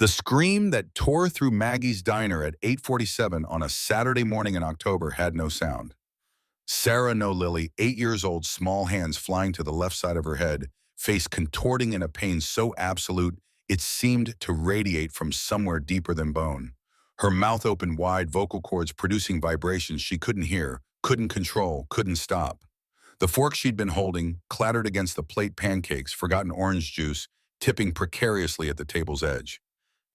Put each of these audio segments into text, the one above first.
The scream that tore through Maggie's diner at 8:47 on a Saturday morning in October had no sound. Sarah No Lily, 8 years old, small hands flying to the left side of her head, face contorting in a pain so absolute it seemed to radiate from somewhere deeper than bone. Her mouth opened wide, vocal cords producing vibrations she couldn't hear, couldn't control, couldn't stop. The fork she'd been holding clattered against the plate pancakes, forgotten orange juice, tipping precariously at the table's edge.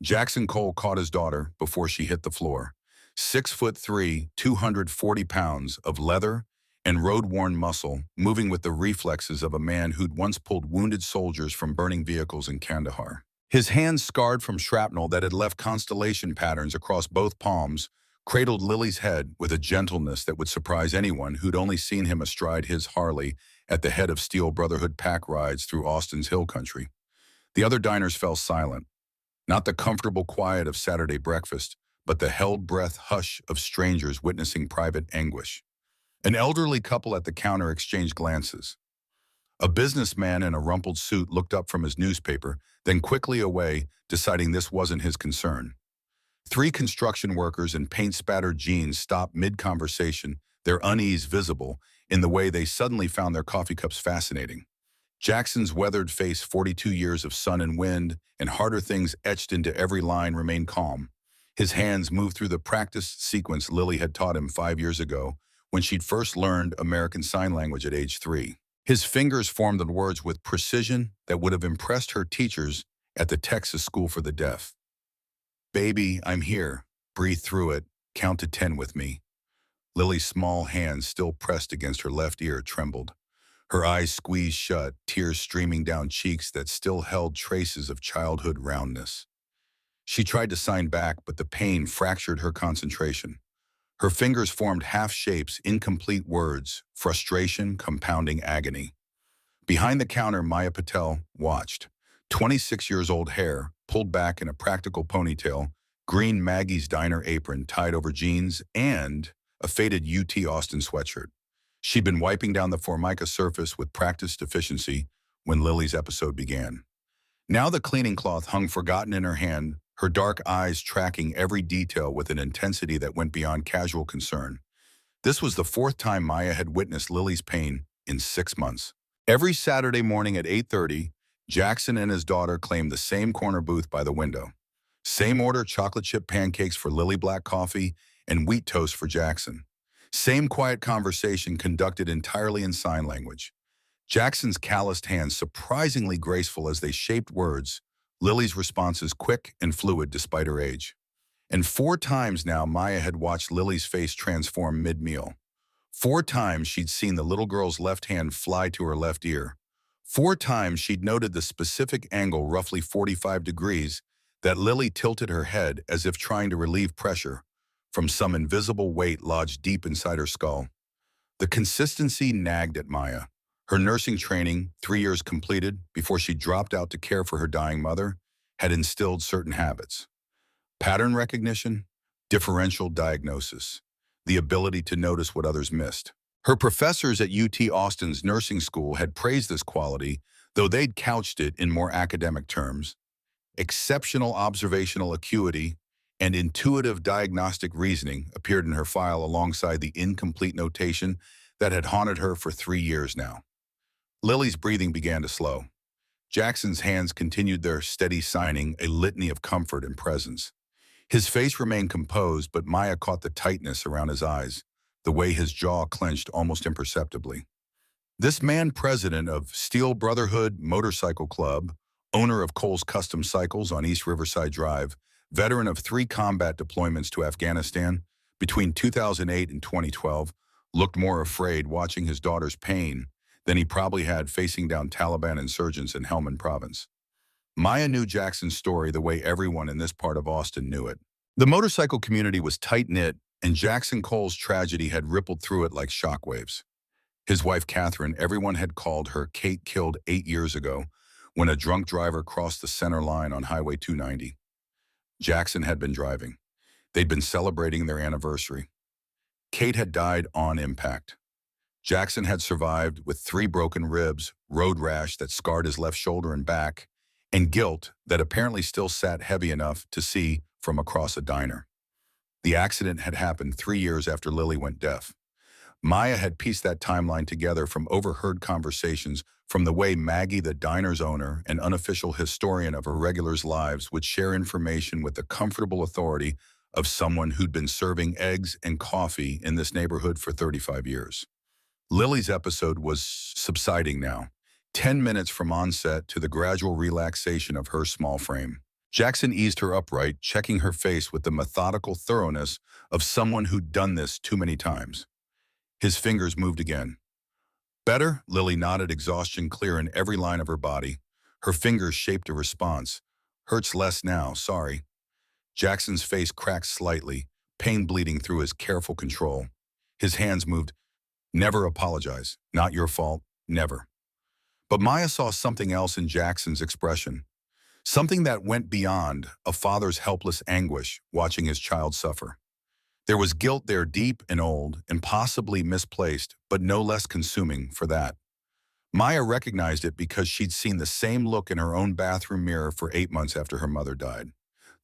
Jackson Cole caught his daughter before she hit the floor. 6'3", 240 pounds of leather and road-worn muscle, moving with the reflexes of a man who'd once pulled wounded soldiers from burning vehicles in Kandahar. His hands, scarred from shrapnel that had left constellation patterns across both palms, cradled Lily's head with a gentleness that would surprise anyone who'd only seen him astride his Harley at the head of Steel Brotherhood pack rides through Austin's hill country. The other diners fell silent. Not the comfortable quiet of Saturday breakfast, but the held breath hush of strangers witnessing private anguish. An elderly couple at the counter exchanged glances. A businessman in a rumpled suit looked up from his newspaper, then quickly away, deciding this wasn't his concern. Three construction workers in paint-spattered jeans stopped mid-conversation, their unease visible in the way they suddenly found their coffee cups fascinating. Jackson's weathered face, 42 years of sun and wind, and harder things etched into every line, remained calm. His hands moved through the practice sequence Lily had taught him 5 years ago when she'd first learned American Sign Language at age 3. His fingers formed the words with precision that would have impressed her teachers at the Texas School for the Deaf. "Baby, I'm here. Breathe through it. Count to 10 with me." Lily's small hands, still pressed against her left ear, trembled. Her eyes squeezed shut, tears streaming down cheeks that still held traces of childhood roundness. She tried to sign back, but the pain fractured her concentration. Her fingers formed half-shapes, incomplete words, frustration, compounding agony. Behind the counter, Maya Patel watched. 26 years old, hair pulled back in a practical ponytail, green Maggie's diner apron tied over jeans, and a faded UT Austin sweatshirt. She'd been wiping down the Formica surface with practiced efficiency when Lily's episode began. Now the cleaning cloth hung forgotten in her hand, her dark eyes tracking every detail with an intensity that went beyond casual concern. This was the fourth time Maya had witnessed Lily's pain in 6 months. Every Saturday morning at 8:30, Jackson and his daughter claimed the same corner booth by the window. Same order, chocolate chip pancakes for Lily, black coffee, and wheat toast for Jackson. Same quiet conversation conducted entirely in sign language. Jackson's calloused hands surprisingly graceful as they shaped words, Lily's responses quick and fluid despite her age. And 4 times now Maya had watched Lily's face transform mid-meal. 4 times she'd seen the little girl's left hand fly to her left ear. 4 times she'd noted the specific angle, roughly 45 degrees, that Lily tilted her head as if trying to relieve pressure from some invisible weight lodged deep inside her skull. The consistency nagged at Maya. Her nursing training, 3 years completed before she dropped out to care for her dying mother, had instilled certain habits. Pattern recognition, differential diagnosis, the ability to notice what others missed. Her professors at UT Austin's nursing school had praised this quality, though they'd couched it in more academic terms. Exceptional observational acuity and intuitive diagnostic reasoning appeared in her file alongside the incomplete notation that had haunted her for 3 years now. Lily's breathing began to slow. Jackson's hands continued their steady signing, a litany of comfort and presence. His face remained composed, but Maya caught the tightness around his eyes, the way his jaw clenched almost imperceptibly. This man, president of Steel Brotherhood Motorcycle Club, owner of Cole's Custom Cycles on East Riverside Drive, veteran of 3 combat deployments to Afghanistan between 2008 and 2012, looked more afraid watching his daughter's pain than he probably had facing down Taliban insurgents in Helmand Province. Maya knew Jackson's story the way everyone in this part of Austin knew it. The motorcycle community was tight-knit, and Jackson Cole's tragedy had rippled through it like shockwaves. His wife, Catherine, everyone had called her Kate, killed 8 years ago when a drunk driver crossed the center line on Highway 290. Jackson had been driving. They'd been celebrating their anniversary. Kate had died on impact. Jackson had survived with 3 broken ribs, road rash that scarred his left shoulder and back, and guilt that apparently still sat heavy enough to see from across a diner. The accident had happened 3 years after Lily went deaf. Maya had pieced that timeline together from overheard conversations, from the way Maggie, the diner's owner and unofficial historian of her regulars' lives, would share information with the comfortable authority of someone who'd been serving eggs and coffee in this neighborhood for 35 years. Lily's episode was subsiding now, 10 minutes from onset to the gradual relaxation of her small frame. Jackson eased her upright, checking her face with the methodical thoroughness of someone who'd done this too many times. His fingers moved again. Better? Lily nodded, exhaustion clear in every line of her body. Her fingers shaped a response. Hurts less now, sorry. Jackson's face cracked slightly, pain bleeding through his careful control. His hands moved. Never apologize. Not your fault. Never. But Maya saw something else in Jackson's expression. Something that went beyond a father's helpless anguish watching his child suffer. There was guilt there, deep and old and possibly misplaced, but no less consuming for that. Maya recognized it because she'd seen the same look in her own bathroom mirror for 8 months after her mother died.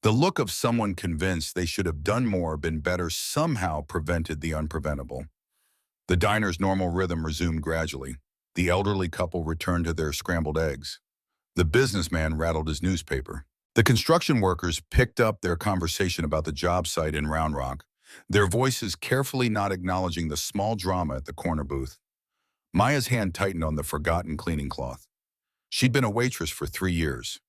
The look of someone convinced they should have done more, been better, somehow prevented the unpreventable. The diner's normal rhythm resumed gradually. The elderly couple returned to their scrambled eggs. The businessman rattled his newspaper. The construction workers picked up their conversation about the job site in Round Rock, their voices carefully not acknowledging the small drama at the corner booth. Maya's hand tightened on the forgotten cleaning cloth. She'd been a waitress for 3 years.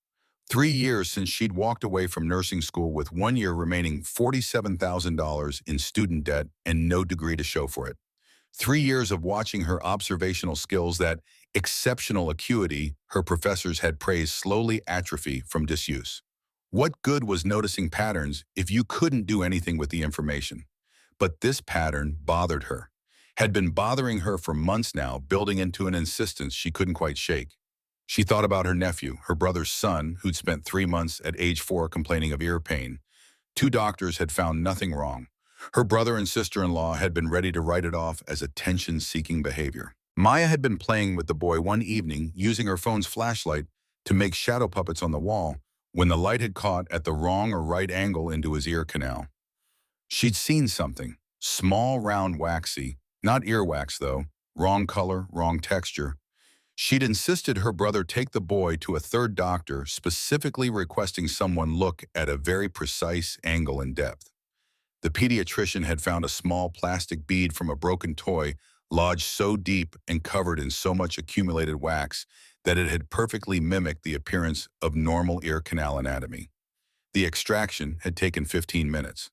3 years since she'd walked away from nursing school with 1 year remaining, $47,000 in student debt and no degree to show for it. 3 years of watching her observational skills, that exceptional acuity her professors had praised, slowly atrophy from disuse. What good was noticing patterns if you couldn't do anything with the information? But this pattern bothered her, had been bothering her for months now, building into an insistence she couldn't quite shake. She thought about her nephew, her brother's son, who'd spent 3 months at age 4 complaining of ear pain. 2 doctors had found nothing wrong. Her brother and sister-in-law had been ready to write it off as attention-seeking behavior. Maya had been playing with the boy one evening, using her phone's flashlight to make shadow puppets on the wall, when the light had caught at the wrong or right angle into his ear canal. She'd seen something, small, round, waxy, not earwax though, wrong color, wrong texture. She'd insisted her brother take the boy to a third doctor, specifically requesting someone look at a very precise angle and depth. The pediatrician had found a small plastic bead from a broken toy lodged so deep and covered in so much accumulated wax that it had perfectly mimicked the appearance of normal ear canal anatomy. The extraction had taken 15 minutes.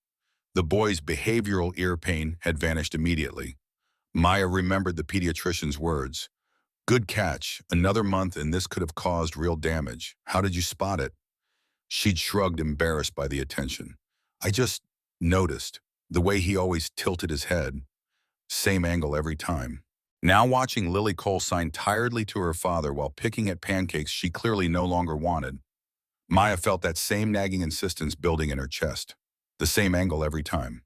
The boy's behavioral ear pain had vanished immediately. Maya remembered the pediatrician's words. Good catch. Another month and this could have caused real damage. How did you spot it? She'd shrugged, embarrassed by the attention. I just noticed the way he always tilted his head. Same angle every time. Now watching Lily Cole-sign tiredly to her father while picking at pancakes she clearly no longer wanted, Maya felt that same nagging insistence building in her chest. The same angle every time.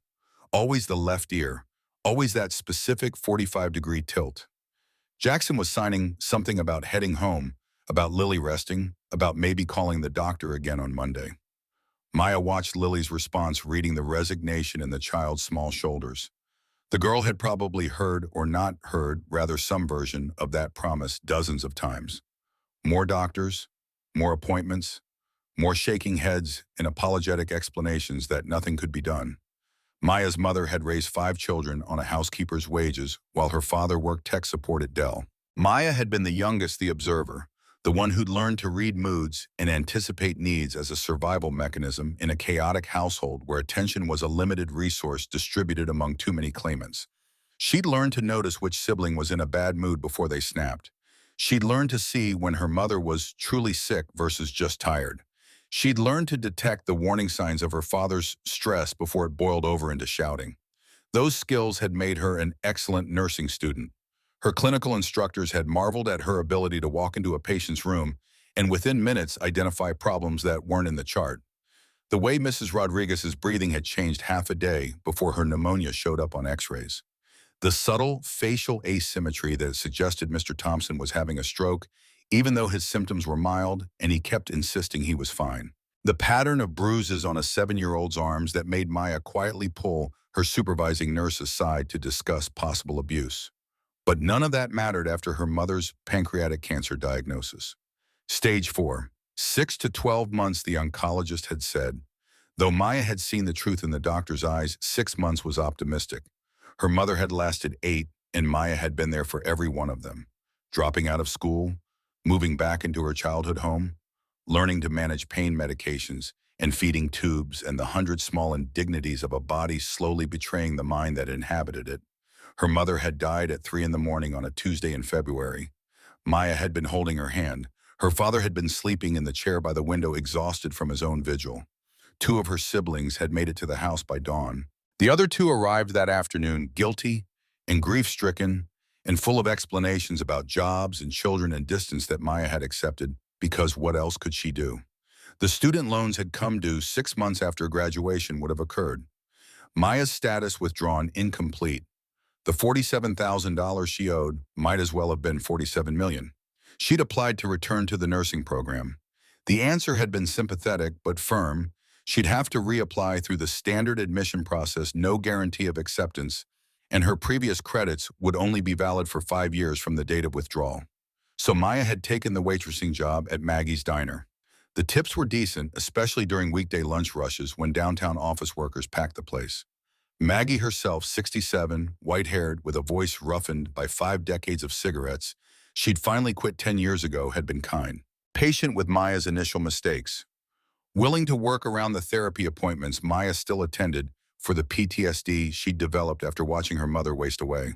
Always the left ear. Always that specific 45-degree tilt. Jackson was signing something about heading home, about Lily resting, about maybe calling the doctor again on Monday. Maya watched Lily's response, reading the resignation in the child's small shoulders. The girl had probably heard, or not heard, rather some version of that promise dozens of times. More doctors, more appointments, more shaking heads and apologetic explanations that nothing could be done. Maya's mother had raised 5 children on a housekeeper's wages while her father worked tech support at Dell. Maya had been the youngest, the observer, the one who'd learned to read moods and anticipate needs as a survival mechanism in a chaotic household where attention was a limited resource distributed among too many claimants. She'd learned to notice which sibling was in a bad mood before they snapped. She'd learned to see when her mother was truly sick versus just tired. She'd learned to detect the warning signs of her father's stress before it boiled over into shouting. Those skills had made her an excellent nursing student. Her clinical instructors had marveled at her ability to walk into a patient's room and within minutes identify problems that weren't in the chart. The way Mrs. Rodriguez's breathing had changed half a day before her pneumonia showed up on x-rays. The subtle facial asymmetry that suggested Mr. Thompson was having a stroke even though his symptoms were mild and he kept insisting he was fine. The pattern of bruises on a 7-year-old's arms that made Maya quietly pull her supervising nurse aside to discuss possible abuse. But none of that mattered after her mother's pancreatic cancer diagnosis. Stage 4. 6 to 12 months, the oncologist had said. Though Maya had seen the truth in the doctor's eyes, 6 months was optimistic. Her mother had lasted 8, and Maya had been there for every one of them. Dropping out of school, moving back into her childhood home, learning to manage pain medications, and feeding tubes, and the 100 small indignities of a body slowly betraying the mind that inhabited it. Her mother had died at 3 in the morning on a Tuesday in February. Maya had been holding her hand. Her father had been sleeping in the chair by the window, exhausted from his own vigil. 2 of her siblings had made it to the house by dawn. The other 2 arrived that afternoon, guilty and grief-stricken and full of explanations about jobs and children and distance that Maya had accepted, because what else could she do? The student loans had come due 6 months after graduation would have occurred. Maya's status withdrawn incomplete. The $47,000 she owed might as well have been $47 million. She'd applied to return to the nursing program. The answer had been sympathetic but firm. She'd have to reapply through the standard admission process, no guarantee of acceptance, and her previous credits would only be valid for 5 years from the date of withdrawal. So Maya had taken the waitressing job at Maggie's Diner. The tips were decent, especially during weekday lunch rushes when downtown office workers packed the place. Maggie herself, 67, white-haired, with a voice roughened by 5 decades of cigarettes, she'd finally quit 10 years ago, had been kind, patient with Maya's initial mistakes. Willing to work around the therapy appointments Maya still attended for the PTSD she'd developed after watching her mother waste away.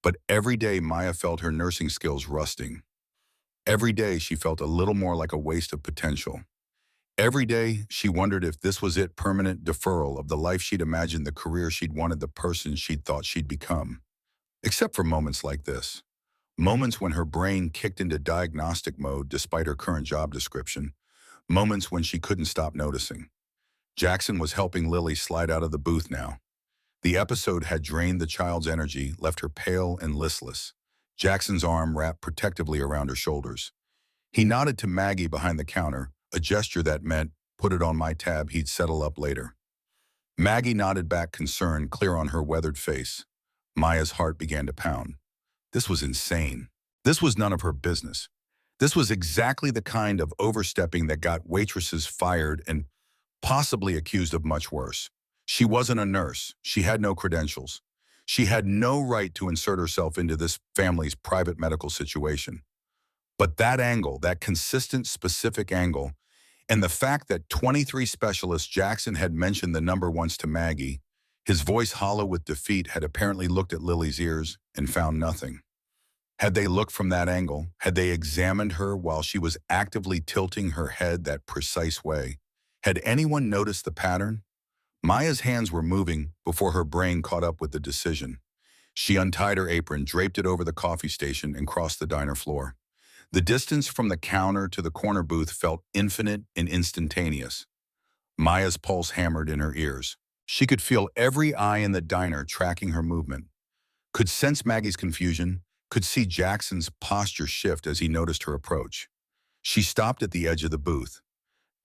But every day Maya felt her nursing skills rusting. Every day she felt a little more like a waste of potential. Every day she wondered if this was it, permanent deferral of the life she'd imagined, the career she'd wanted, the person she'd thought she'd become. Except for moments like this. Moments when her brain kicked into diagnostic mode despite her current job description. Moments when she couldn't stop noticing. Jackson was helping Lily slide out of the booth now. The episode had drained the child's energy, left her pale and listless. Jackson's arm wrapped protectively around her shoulders. He nodded to Maggie behind the counter, a gesture that meant, "Put it on my tab, he'd settle up later." Maggie nodded back, concern clear on her weathered face. Maya's heart began to pound. This was insane. This was none of her business. This was exactly the kind of overstepping that got waitresses fired and possibly accused of much worse. She wasn't a nurse. She had no credentials. She had no right to insert herself into this family's private medical situation. But that angle, that consistent, specific angle, and the fact that 23 specialists, Jackson had mentioned the number once to Maggie, his voice hollow with defeat, had apparently looked at Lily's ears and found nothing. Had they looked from that angle, had they examined her while she was actively tilting her head that precise way, had anyone noticed the pattern? Maya's hands were moving before her brain caught up with the decision. She untied her apron, draped it over the coffee station, and crossed the diner floor. The distance from the counter to the corner booth felt infinite and instantaneous. Maya's pulse hammered in her ears. She could feel every eye in the diner tracking her movement, could sense Maggie's confusion, could see Jackson's posture shift as he noticed her approach. She stopped at the edge of the booth.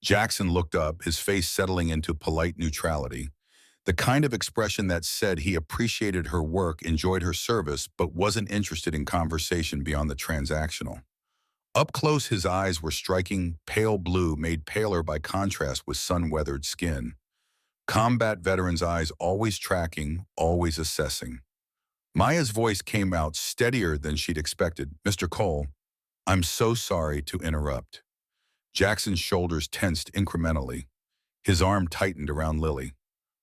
Jackson looked up, his face settling into polite neutrality, the kind of expression that said he appreciated her work, enjoyed her service, but wasn't interested in conversation beyond the transactional. Up close, his eyes were striking pale blue, made paler by contrast with sun-weathered skin. Combat veteran's eyes, always tracking, always assessing. Maya's voice came out steadier than she'd expected. "Mr. Cole, I'm so sorry to interrupt." Jackson's shoulders tensed incrementally. His arm tightened around Lily.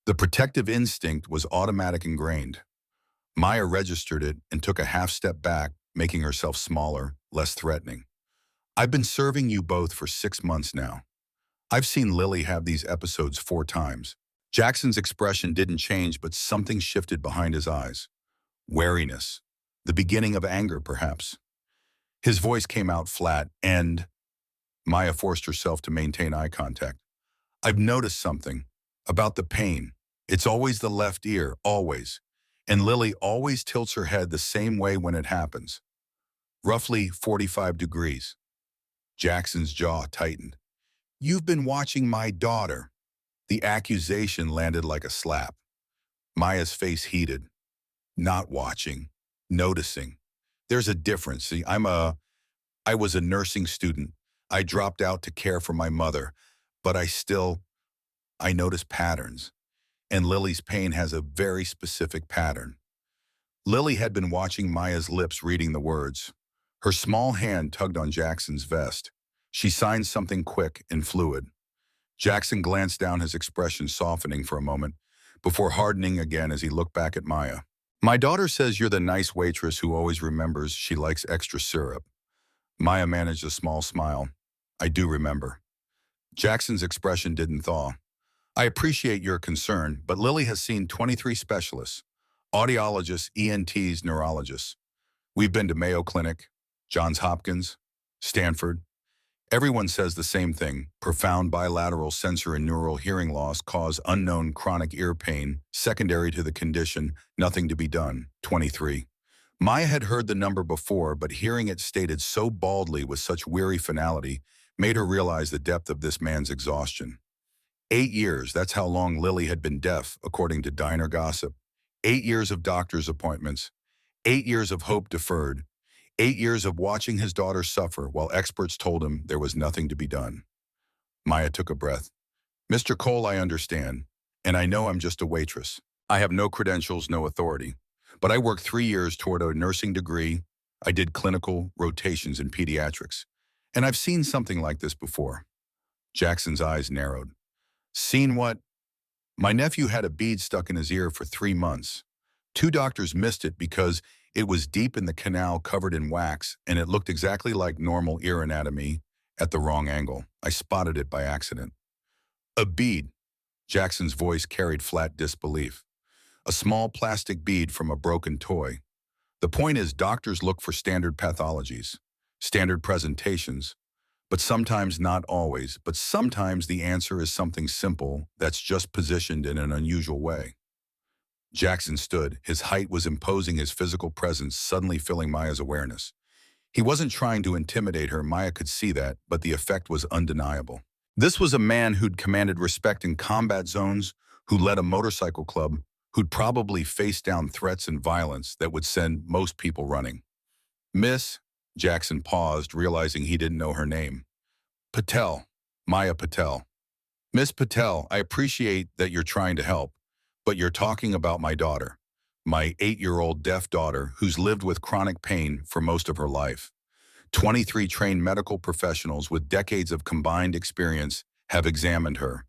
The protective instinct was automatic, ingrained. Maya registered it and took a half step back, making herself smaller, less threatening. "I've been serving you both for 6 months now. I've seen Lily have these episodes 4 times. Jackson's expression didn't change, but something shifted behind his eyes. Wariness. The beginning of anger, perhaps. His voice came out flat, and Maya forced herself to maintain eye contact. "I've noticed something about the pain. It's always the left ear, always. And Lily always tilts her head the same way when it happens. Roughly 45 degrees. Jackson's jaw tightened. "You've been watching my daughter." The accusation landed like a slap. Maya's face heated. Not watching. Noticing. There's a difference. See, I was a nursing student. I dropped out to care for my mother, but I notice patterns. And Lily's pain has a very specific pattern. Lily had been watching Maya's lips reading the words. Her small hand tugged on Jackson's vest. She signed something quick and fluid. Jackson glanced down, his expression softening for a moment, before hardening again as he looked back at Maya. "My daughter says you're the nice waitress who always remembers she likes extra syrup." Maya managed a small smile. "I do remember." Jackson's expression didn't thaw. "I appreciate your concern, but Lily has seen 23 specialists, audiologists, ENTs, neurologists. We've been to Mayo Clinic, Johns Hopkins, Stanford. Everyone says the same thing. Profound bilateral sensor and neural hearing loss cause unknown chronic ear pain, secondary to the condition, nothing to be done. 23. Maya had heard the number before, but hearing it stated so baldly with such weary finality made her realize the depth of this man's exhaustion. 8 years, that's how long Lily had been deaf, according to diner gossip. 8 years of doctor's appointments. 8 years of hope deferred. 8 years of watching his daughter suffer while experts told him there was nothing to be done. Maya took a breath. "Mr. Cole, I understand, and I know I'm just a waitress. I have no credentials, no authority. But I worked 3 years toward a nursing degree. I did clinical rotations in pediatrics. And I've seen something like this before." Jackson's eyes narrowed. "Seen what?" "My nephew had a bead stuck in his ear for 3 months. 2 doctors missed it because it was deep in the canal covered in wax, and it looked exactly like normal ear anatomy at the wrong angle. I spotted it by accident." "A bead?" Jackson's voice carried flat disbelief. "A small plastic bead from a broken toy. The point is, doctors look for standard pathologies, standard presentations, but sometimes, not always, but sometimes the answer is something simple that's just positioned in an unusual way." Jackson stood. His height was imposing, his physical presence suddenly filling Maya's awareness. He wasn't trying to intimidate her, Maya could see that, but the effect was undeniable. This was a man who'd commanded respect in combat zones, who led a motorcycle club, who'd probably faced down threats and violence that would send most people running. "Miss," Jackson paused, realizing he didn't know her name. "Patel. Maya Patel." "Miss Patel, I appreciate that you're trying to help, but you're talking about my daughter, my 8-year-old deaf daughter who's lived with chronic pain for most of her life. 23 trained medical professionals with decades of combined experience have examined her.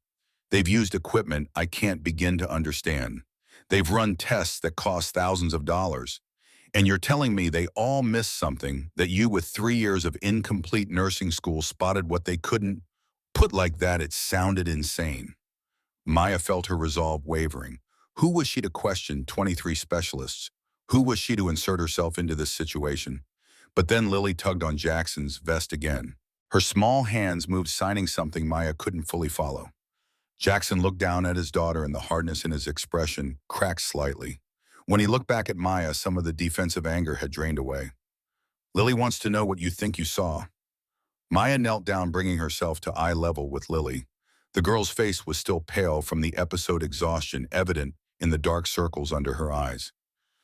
They've used equipment I can't begin to understand. They've run tests that cost thousands of dollars. And you're telling me they all missed something, that you with 3 years of incomplete nursing school spotted what they couldn't? Put like that, it sounded insane." Maya felt her resolve wavering. Who was she to question 23 specialists? Who was she to insert herself into this situation? But then Lily tugged on Jackson's vest again. Her small hands moved, signing something Maya couldn't fully follow. Jackson looked down at his daughter, and the hardness in his expression cracked slightly. When he looked back at Maya, some of the defensive anger had drained away. "Lily wants to know what you think you saw." Maya knelt down, bringing herself to eye level with Lily. The girl's face was still pale from the episode, exhaustion evident in the dark circles under her eyes.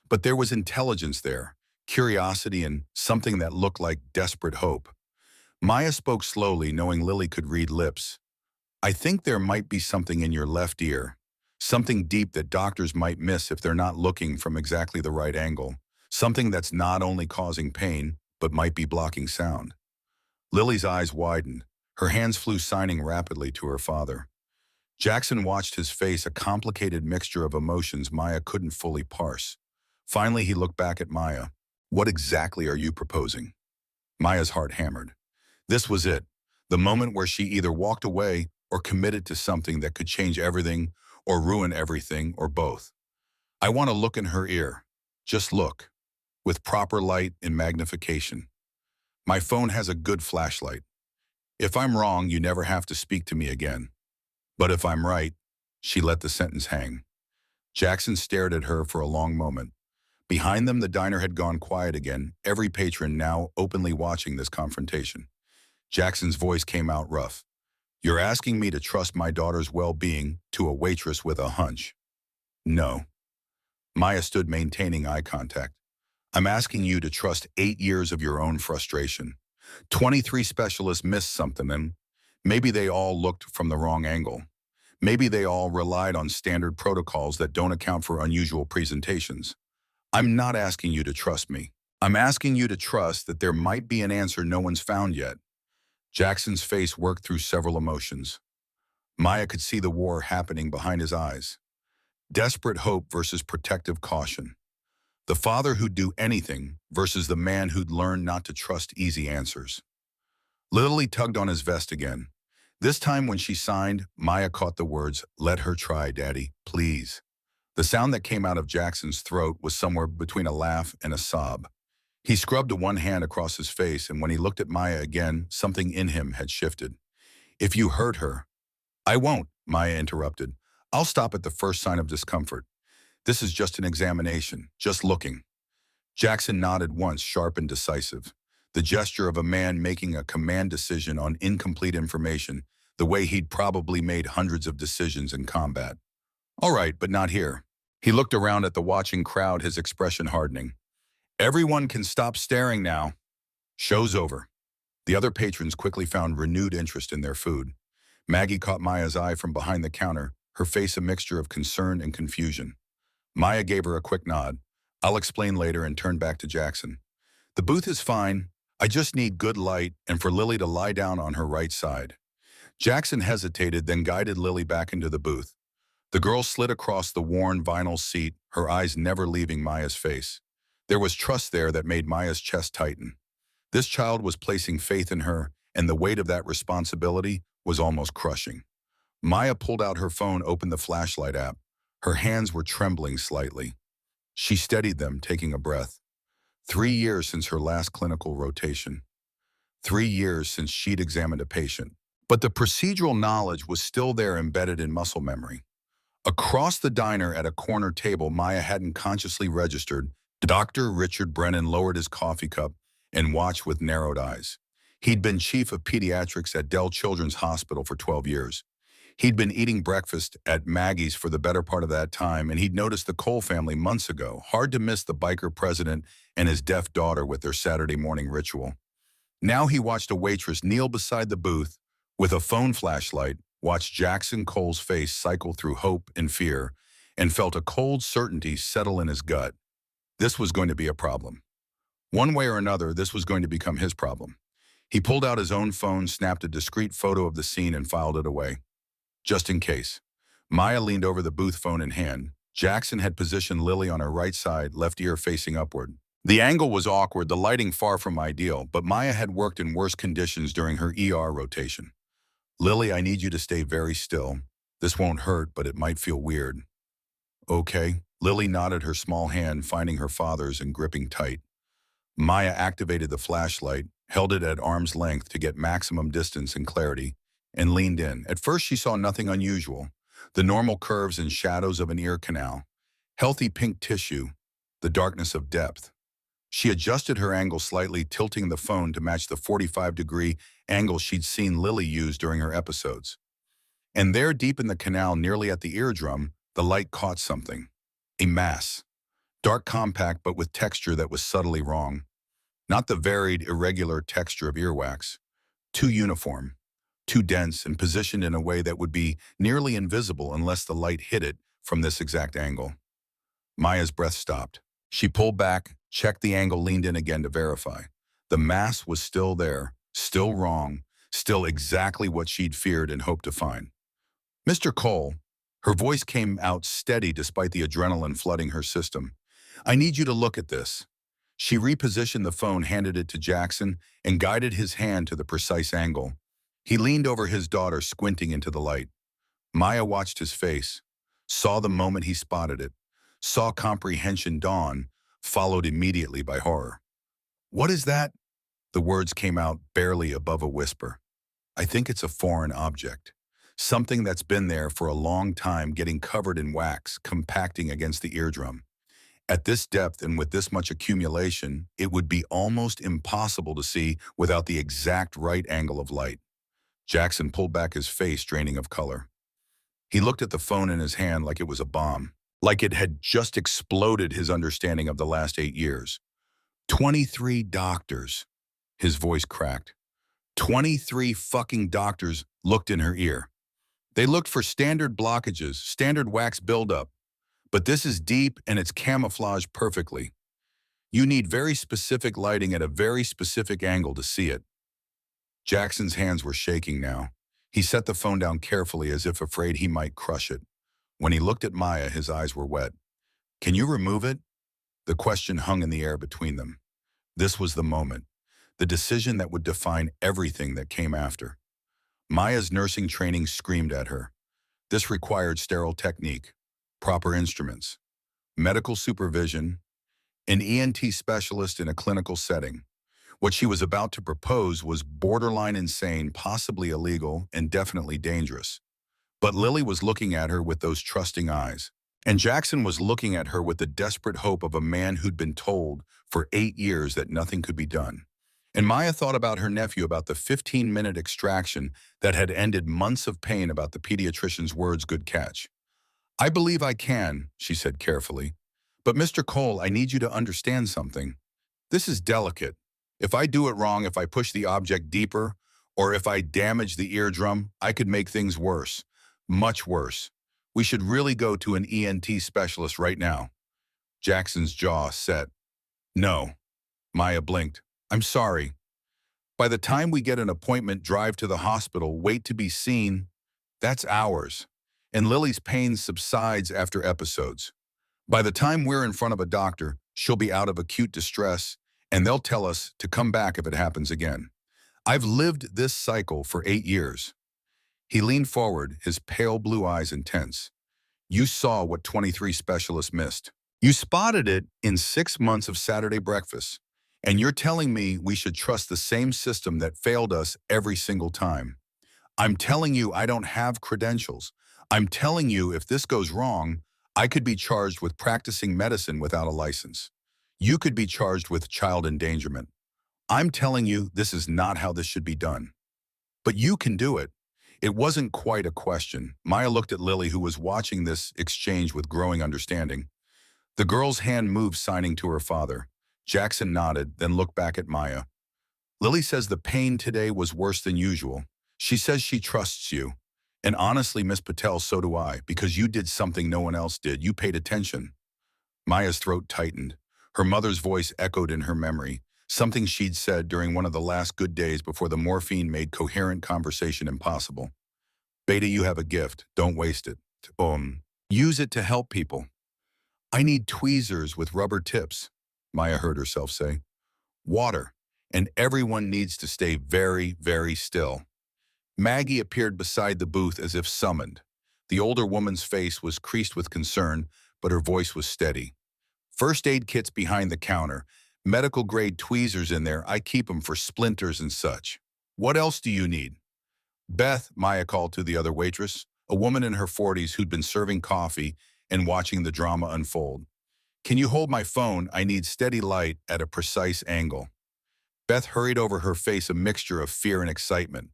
But there was intelligence there, curiosity, and something that looked like desperate hope. Maya spoke slowly, knowing Lily could read lips. "I think there might be something in your left ear, something deep that doctors might miss if they're not looking from exactly the right angle, something that's not only causing pain, but might be blocking sound." Lily's eyes widened. Her hands flew, signing rapidly to her father. Jackson watched his face, a complicated mixture of emotions Maya couldn't fully parse. Finally, he looked back at Maya. "What exactly are you proposing?" Maya's heart hammered. This was it, the moment where she either walked away or committed to something that could change everything or ruin everything, or both. "I want to look in her ear. Just look. With proper light and magnification. My phone has a good flashlight. If I'm wrong, you never have to speak to me again. But if I'm right," she let the sentence hang. Jackson stared at her for a long moment. Behind them, the diner had gone quiet again, every patron now openly watching this confrontation. Jackson's voice came out rough. You're asking me to trust my daughter's well-being to a waitress with a hunch. No. Maya stood maintaining eye contact. I'm asking you to trust 8 years of your own frustration. 23 specialists missed something and maybe they all looked from the wrong angle. Maybe they all relied on standard protocols that don't account for unusual presentations. I'm not asking you to trust me. I'm asking you to trust that there might be an answer no one's found yet. Jackson's face worked through several emotions. Maya could see the war happening behind his eyes. Desperate hope versus protective caution. The father who'd do anything versus the man who'd learned not to trust easy answers. Lily tugged on his vest again. This time when she signed, Maya caught the words, "Let her try, Daddy, please." The sound that came out of Jackson's throat was somewhere between a laugh and a sob. He scrubbed one hand across his face, and when he looked at Maya again, something in him had shifted. If you hurt her— I won't, Maya interrupted. I'll stop at the first sign of discomfort. This is just an examination, just looking. Jackson nodded once, sharp and decisive. The gesture of a man making a command decision on incomplete information, the way he'd probably made hundreds of decisions in combat. All right, but not here. He looked around at the watching crowd, his expression hardening. Everyone can stop staring now. Show's over. The other patrons quickly found renewed interest in their food. Maggie caught Maya's eye from behind the counter, her face a mixture of concern and confusion. Maya gave her a quick nod. I'll explain later, and turned back to Jackson. The booth is fine. I just need good light and for Lily to lie down on her right side. Jackson hesitated, then guided Lily back into the booth. The girl slid across the worn vinyl seat, her eyes never leaving Maya's face. There was trust there that made Maya's chest tighten. This child was placing faith in her, and the weight of that responsibility was almost crushing. Maya pulled out her phone, opened the flashlight app. Her hands were trembling slightly. She steadied them, taking a breath. 3 years since her last clinical rotation. 3 years since she'd examined a patient. But the procedural knowledge was still there, embedded in muscle memory. Across the diner at a corner table Maya hadn't consciously registered, Dr. Richard Brennan lowered his coffee cup and watched with narrowed eyes. He'd been chief of pediatrics at Dell Children's Hospital for 12 years. He'd been eating breakfast at Maggie's for the better part of that time, and he'd noticed the Cole family months ago. Hard to miss the biker president and his deaf daughter with their Saturday morning ritual. Now he watched a waitress kneel beside the booth with a phone flashlight, watched Jackson Cole's face cycle through hope and fear, and felt a cold certainty settle in his gut. This was going to be a problem. One way or another, this was going to become his problem. He pulled out his own phone, snapped a discreet photo of the scene, and filed it away. Just in case. Maya leaned over, the booth phone in hand. Jackson had positioned Lily on her right side, left ear facing upward. The angle was awkward, the lighting far from ideal, but Maya had worked in worse conditions during her ER rotation. Lily, I need you to stay very still. This won't hurt, but it might feel weird. Okay. Lily nodded, her small hand finding her father's and gripping tight. Maya activated the flashlight, held it at arm's length to get maximum distance and clarity, and leaned in. At first she saw nothing unusual. The normal curves and shadows of an ear canal. Healthy pink tissue. The darkness of depth. She adjusted her angle slightly, tilting the phone to match the 45-degree angle she'd seen Lily use during her episodes. And there, deep in the canal, nearly at the eardrum, the light caught something. A mass. Dark, compact, but with texture that was subtly wrong. Not the varied, irregular texture of earwax. Too uniform. Too dense, and positioned in a way that would be nearly invisible unless the light hit it from this exact angle. Maya's breath stopped. She pulled back, checked the angle, leaned in again to verify. The mass was still there, still wrong, still exactly what she'd feared and hoped to find. Mr. Cole, her voice came out steady despite the adrenaline flooding her system. I need you to look at this. She repositioned the phone, handed it to Jackson, and guided his hand to the precise angle. He leaned over his daughter, squinting into the light. Maya watched his face, saw the moment he spotted it, saw comprehension dawn, followed immediately by horror. What is that? The words came out barely above a whisper. I think it's a foreign object. Something that's been there for a long time, getting covered in wax, compacting against the eardrum. At this depth and with this much accumulation, it would be almost impossible to see without the exact right angle of light. Jackson pulled back his face, draining of color. He looked at the phone in his hand like it was a bomb, like it had just exploded his understanding of the last 8 years. 23 doctors. His voice cracked. 23 fucking doctors looked in her ear. They looked for standard blockages, standard wax buildup. But this is deep and it's camouflaged perfectly. You need very specific lighting at a very specific angle to see it. Jackson's hands were shaking now. He set the phone down carefully as if afraid he might crush it. When he looked at Maya, his eyes were wet. Can you remove it? The question hung in the air between them. This was the moment, the decision that would define everything that came after. Maya's nursing training screamed at her. This required sterile technique, proper instruments, medical supervision, an ENT specialist in a clinical setting. What she was about to propose was borderline insane, possibly illegal, and definitely dangerous. But Lily was looking at her with those trusting eyes. And Jackson was looking at her with the desperate hope of a man who'd been told for 8 years that nothing could be done. And Maya thought about her nephew, about the 15-minute extraction that had ended months of pain, about the pediatrician's words, good catch. I believe I can, she said carefully. But Mr. Cole, I need you to understand something. This is delicate. If I do it wrong, if I push the object deeper, or if I damage the eardrum, I could make things worse. Much worse. We should really go to an ENT specialist right now. Jackson's jaw set. No. Maya blinked. I'm sorry. By the time we get an appointment, drive to the hospital, wait to be seen, that's hours. And Lily's pain subsides after episodes. By the time we're in front of a doctor, she'll be out of acute distress, and they'll tell us to come back if it happens again. I've lived this cycle for 8 years. He leaned forward, his pale blue eyes intense. You saw what 23 specialists missed. You spotted it in 6 months of Saturday breakfast. And you're telling me we should trust the same system that failed us every single time. I'm telling you I don't have credentials. I'm telling you if this goes wrong, I could be charged with practicing medicine without a license. You could be charged with child endangerment. I'm telling you this is not how this should be done. But you can do it. It wasn't quite a question. Maya looked at Lily, who was watching this exchange with growing understanding. The girl's hand moved, signing to her father. Jackson nodded, then looked back at Maya. Lily says the pain today was worse than usual. She says she trusts you. And honestly, Miss Patel, so do I, because you did something no one else did. You paid attention. Maya's throat tightened. Her mother's voice echoed in her memory, something she'd said during one of the last good days before the morphine made coherent conversation impossible. Beta, you have a gift. Don't waste it. Use it to help people. I need tweezers with rubber tips, Maya heard herself say. Water. And everyone needs to stay very, very still. Maggie appeared beside the booth as if summoned. The older woman's face was creased with concern, but her voice was steady. First aid kits behind the counter. Medical-grade tweezers in there. I keep them for splinters and such. What else do you need? Beth, Maya called to the other waitress, a woman in her 40s who'd been serving coffee and watching the drama unfold. Can you hold my phone? I need steady light at a precise angle. Beth hurried over, her face a mixture of fear and excitement.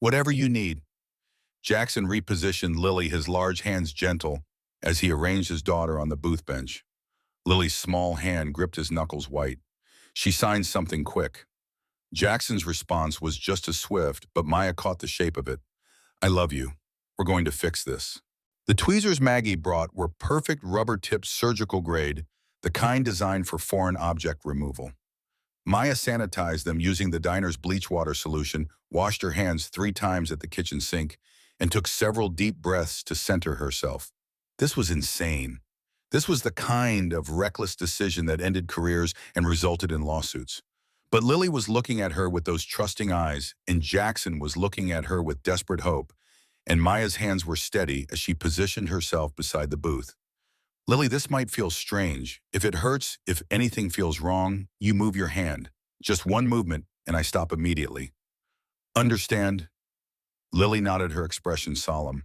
Whatever you need. Jackson repositioned Lily, his large hands gentle, as he arranged his daughter on the booth bench. Lily's small hand gripped his knuckles white. She signed something quick. Jackson's response was just as swift, but Maya caught the shape of it. I love you. We're going to fix this. The tweezers Maggie brought were perfect rubber-tipped surgical grade, the kind designed for foreign object removal. Maya sanitized them using the diner's bleach water solution, washed her hands 3 times at the kitchen sink, and took several deep breaths to center herself. This was insane. This was the kind of reckless decision that ended careers and resulted in lawsuits. But Lily was looking at her with those trusting eyes, and Jackson was looking at her with desperate hope, and Maya's hands were steady as she positioned herself beside the booth. Lily, this might feel strange. If it hurts, if anything feels wrong, you move your hand. Just one movement, and I stop immediately. Understand? Lily nodded, her expression solemn.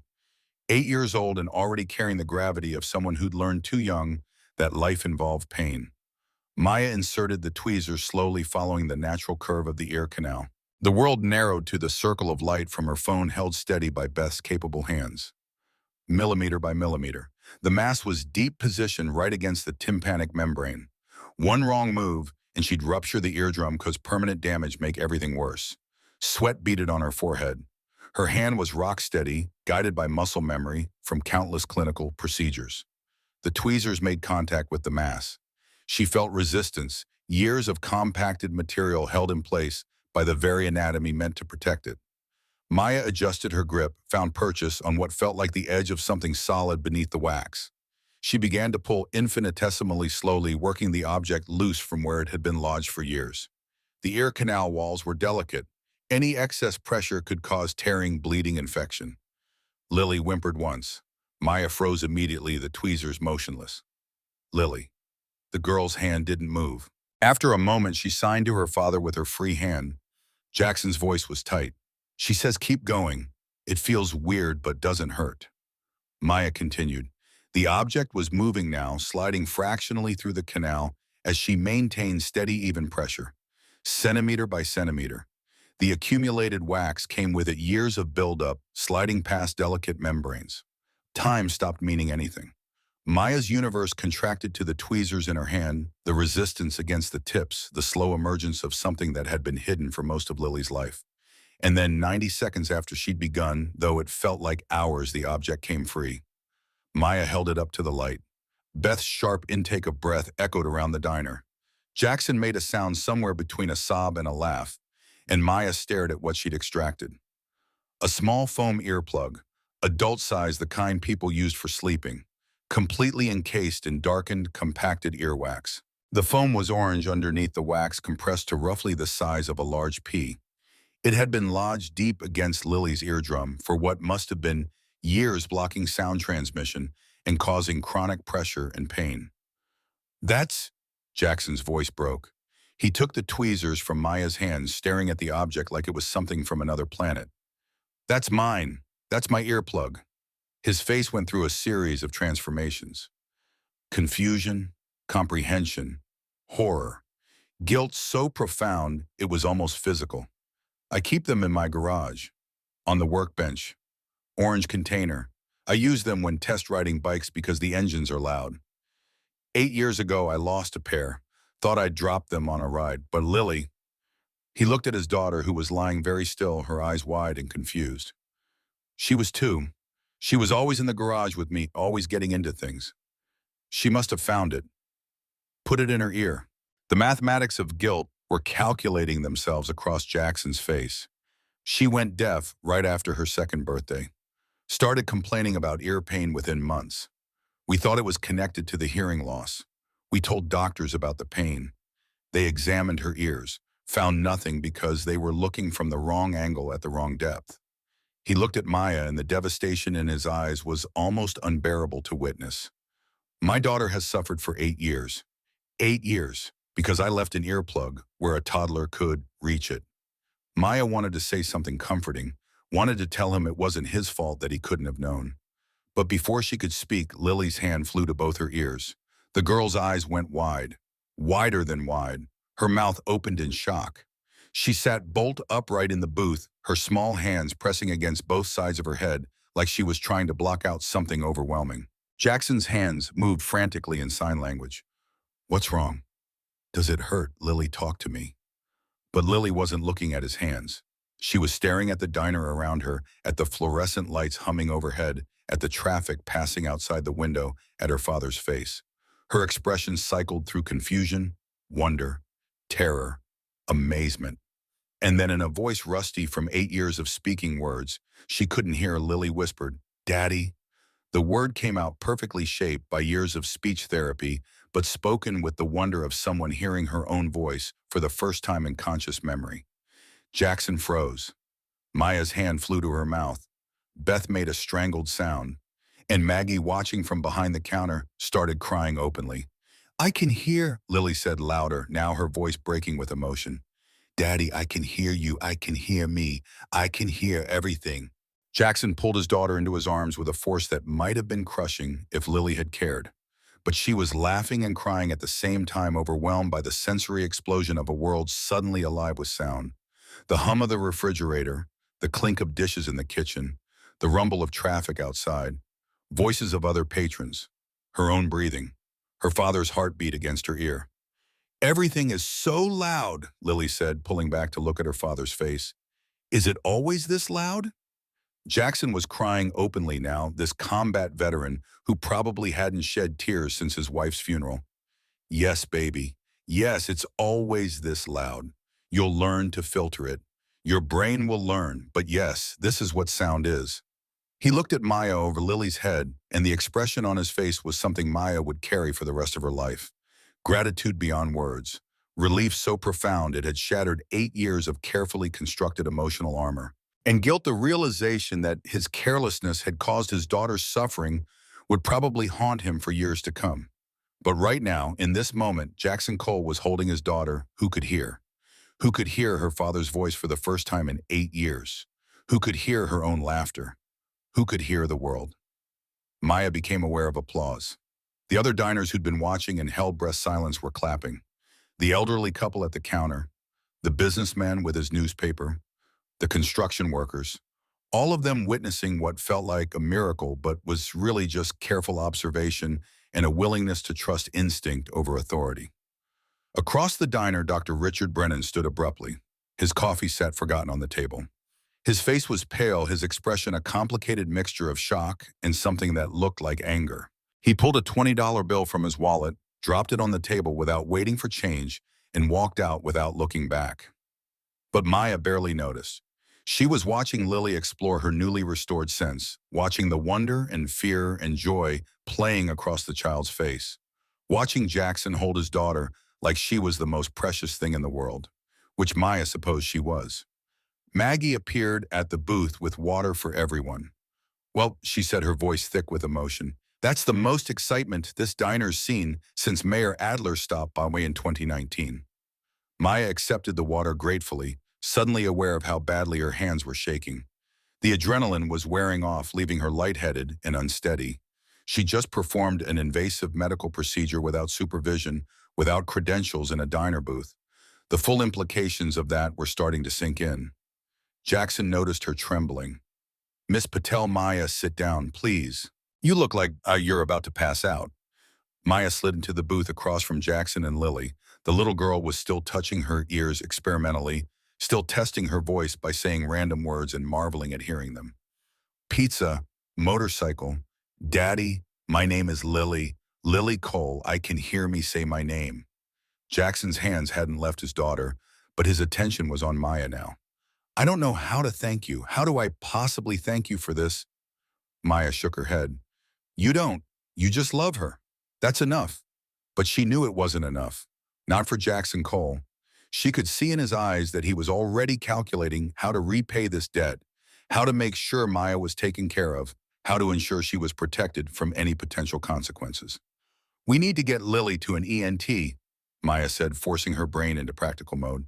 8 years old and already carrying the gravity of someone who'd learned too young that life involved pain. Maya inserted the tweezers slowly following the natural curve of the ear canal. The world narrowed to the circle of light from her phone held steady by Beth's capable hands. Millimeter by millimeter. The mass was deep positioned right against the tympanic membrane. One wrong move, and she'd rupture the eardrum cause permanent damage make everything worse. Sweat beaded on her forehead. Her hand was rock steady, guided by muscle memory from countless clinical procedures. The tweezers made contact with the mass. She felt resistance, years of compacted material held in place by the very anatomy meant to protect it. Maya adjusted her grip, found purchase on what felt like the edge of something solid beneath the wax. She began to pull infinitesimally slowly, working the object loose from where it had been lodged for years. The ear canal walls were delicate. Any excess pressure could cause tearing, bleeding, infection. Lily whimpered once. Maya froze immediately, the tweezers motionless. Lily. The girl's hand didn't move. After a moment, she signed to her father with her free hand. Jackson's voice was tight. She says, keep going. It feels weird but doesn't hurt. Maya continued. The object was moving now, sliding fractionally through the canal as she maintained steady, even pressure. Centimeter by centimeter. The accumulated wax came with it, years of buildup, sliding past delicate membranes. Time stopped meaning anything. Maya's universe contracted to the tweezers in her hand, the resistance against the tips, the slow emergence of something that had been hidden for most of Lily's life. And then 90 seconds after she'd begun, though it felt like hours, the object came free. Maya held it up to the light. Beth's sharp intake of breath echoed around the diner. Jackson made a sound somewhere between a sob and a laugh, and Maya stared at what she'd extracted. A small foam earplug, adult size, the kind people used for sleeping, completely encased in darkened, compacted earwax. The foam was orange underneath, the wax compressed to roughly the size of a large pea. It had been lodged deep against Lily's eardrum for what must have been years, blocking sound transmission and causing chronic pressure and pain. That's... Jackson's voice broke. He took the tweezers from Maya's hands, staring at the object like it was something from another planet. That's mine. That's my earplug. His face went through a series of transformations. Confusion, comprehension, horror, guilt so profound it was almost physical. I keep them in my garage, on the workbench. Orange container. I use them when test riding bikes because the engines are loud. 8 years ago, I lost a pair. Thought I'd dropped them on a ride, but Lily... He looked at his daughter, who was lying very still, her eyes wide and confused. She was 2. She was always in the garage with me, always getting into things. She must have found it. Put it in her ear. The mathematics of guilt were calculating themselves across Jackson's face. She went deaf right after her 2nd birthday. Started complaining about ear pain within months. We thought it was connected to the hearing loss. We told doctors about the pain. They examined her ears, found nothing because they were looking from the wrong angle at the wrong depth. He looked at Maya, and the devastation in his eyes was almost unbearable to witness. My daughter has suffered for 8 years. 8 years, because I left an earplug where a toddler could reach it. Maya wanted to say something comforting, wanted to tell him it wasn't his fault that he couldn't have known. But before she could speak, Lily's hand flew to both her ears. The girl's eyes went wide, wider than wide. Her mouth opened in shock. She sat bolt upright in the booth, her small hands pressing against both sides of her head like she was trying to block out something overwhelming. Jackson's hands moved frantically in sign language. What's wrong? Does it hurt? Lily, talk to me. But Lily wasn't looking at his hands. She was staring at the diner around her, at the fluorescent lights humming overhead, at the traffic passing outside the window, at her father's face. Her expression cycled through confusion, wonder, terror, amazement. And then in a voice rusty from 8 years of speaking words she couldn't hear, Lily whispered, "Daddy." The word came out perfectly shaped by years of speech therapy, but spoken with the wonder of someone hearing her own voice for the first time in conscious memory. Jackson froze. Maya's hand flew to her mouth. Beth made a strangled sound, and Maggie, watching from behind the counter, started crying openly. "I can hear," Lily said louder, now her voice breaking with emotion. "Daddy, I can hear you. I can hear me. I can hear everything." Jackson pulled his daughter into his arms with a force that might have been crushing if Lily had cared. but she was laughing and crying at the same time, overwhelmed by the sensory explosion of a world suddenly alive with sound. The hum of the refrigerator, the clink of dishes in the kitchen, the rumble of traffic outside, voices of other patrons, her own breathing, her father's heartbeat against her ear. "Everything is so loud," Lily said, pulling back to look at her father's face. "Is it always this loud?" Jackson was crying openly now, this combat veteran who probably hadn't shed tears since his wife's funeral. "Yes, baby. Yes, it's always this loud. You'll learn to filter it. Your brain will learn, but yes, this is what sound is." He looked at Maya over Lily's head, and the expression on his face was something Maya would carry for the rest of her life. Gratitude beyond words. Relief so profound it had shattered 8 years of carefully constructed emotional armor. And guilt, the realization that his carelessness had caused his daughter's suffering, would probably haunt him for years to come. But right now, in this moment, Jackson Cole was holding his daughter, who could hear. Who could hear her father's voice for the first time in 8 years. Who could hear her own laughter. Who could hear the world. Maya became aware of applause. The other diners who'd been watching in held-breath silence were clapping. The elderly couple at the counter, the businessman with his newspaper, the construction workers, all of them witnessing what felt like a miracle but was really just careful observation and a willingness to trust instinct over authority. Across the diner, Dr. Richard Brennan stood abruptly, his coffee set forgotten on the table. His face was pale, his expression a complicated mixture of shock and something that looked like anger. He pulled a $20 bill from his wallet, dropped it on the table without waiting for change, and walked out without looking back. But Maya barely noticed. She was watching Lily explore her newly restored sense, watching the wonder and fear and joy playing across the child's face, watching Jackson hold his daughter like she was the most precious thing in the world, which Maya supposed she was. Maggie appeared at the booth with water for everyone. "Well," she said, her voice thick with emotion, "that's the most excitement this diner's seen since Mayor Adler stopped by in 2019. Maya accepted the water gratefully, suddenly aware of how badly her hands were shaking. The adrenaline was wearing off, leaving her lightheaded and unsteady. She just performed an invasive medical procedure without supervision, without credentials in a diner booth. The full implications of that were starting to sink in. Jackson noticed her trembling. "Miss Patel." "Maya, sit down, please. You look like you're about to pass out." Maya slid into the booth across from Jackson and Lily. The little girl was still touching her ears experimentally, still testing her voice by saying random words and marveling at hearing them. "Pizza, motorcycle, Daddy, my name is Lily, Lily Cole, I can hear me say my name." Jackson's hands hadn't left his daughter, but his attention was on Maya now. "I don't know how to thank you. How do I possibly thank you for this?" Maya shook her head. "You don't. You just love her. That's enough." But she knew it wasn't enough. Not for Jackson Cole. She could see in his eyes that he was already calculating how to repay this debt, how to make sure Maya was taken care of, how to ensure she was protected from any potential consequences. "We need to get Lily to an ENT," Maya said, forcing her brain into practical mode.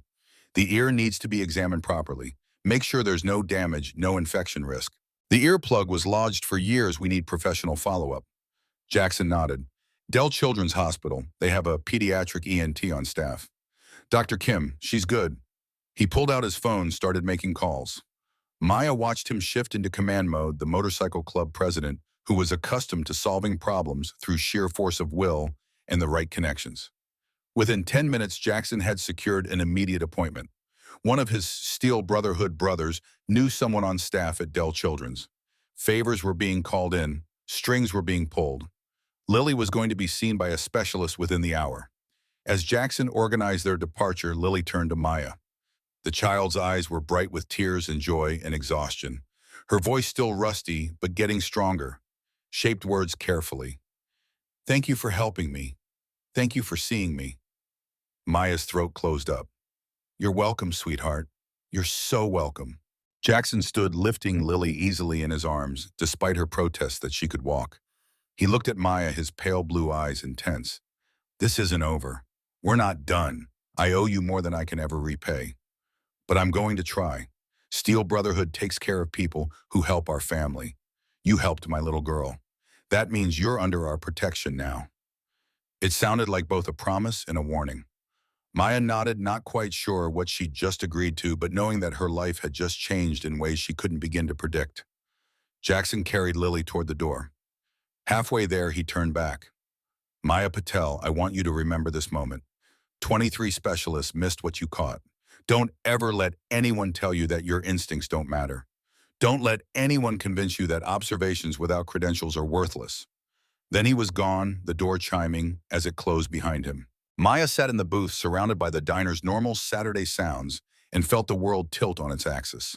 "The ear needs to be examined properly. Make sure there's no damage, no infection risk. The earplug was lodged for years. We need professional follow-up." Jackson nodded. "Dell Children's Hospital. They have a pediatric ENT on staff. Dr. Kim, she's good." He pulled out his phone, started making calls. Maya watched him shift into command mode, the motorcycle club president, who was accustomed to solving problems through sheer force of will and the right connections. Within 10 minutes, Jackson had secured an immediate appointment. One of his Steel Brotherhood brothers knew someone on staff at Dell Children's. Favors were being called in, strings were being pulled. Lily was going to be seen by a specialist within the hour. As Jackson organized their departure, Lily turned to Maya. The child's eyes were bright with tears and joy and exhaustion. Her voice still rusty, but getting stronger. Shaped words carefully. "Thank you for helping me. Thank you for seeing me." Maya's throat closed up. "You're welcome, sweetheart. You're so welcome." Jackson stood, lifting Lily easily in his arms, despite her protests that she could walk. He looked at Maya, his pale blue eyes intense. "This isn't over. We're not done. I owe you more than I can ever repay. But I'm going to try. Steel Brotherhood takes care of people who help our family. You helped my little girl. That means you're under our protection now." It sounded like both a promise and a warning. Maya nodded, not quite sure what she'd just agreed to, but knowing that her life had just changed in ways she couldn't begin to predict. Jackson carried Lily toward the door. Halfway there, he turned back. Maya Patel, I want you to remember this moment. 23 specialists missed what you caught. Don't ever let anyone tell you that your instincts don't matter. Don't let anyone convince you that observations without credentials are worthless. Then he was gone, the door chiming as it closed behind him. Maya sat in the booth surrounded by the diner's normal Saturday sounds and felt the world tilt on its axis.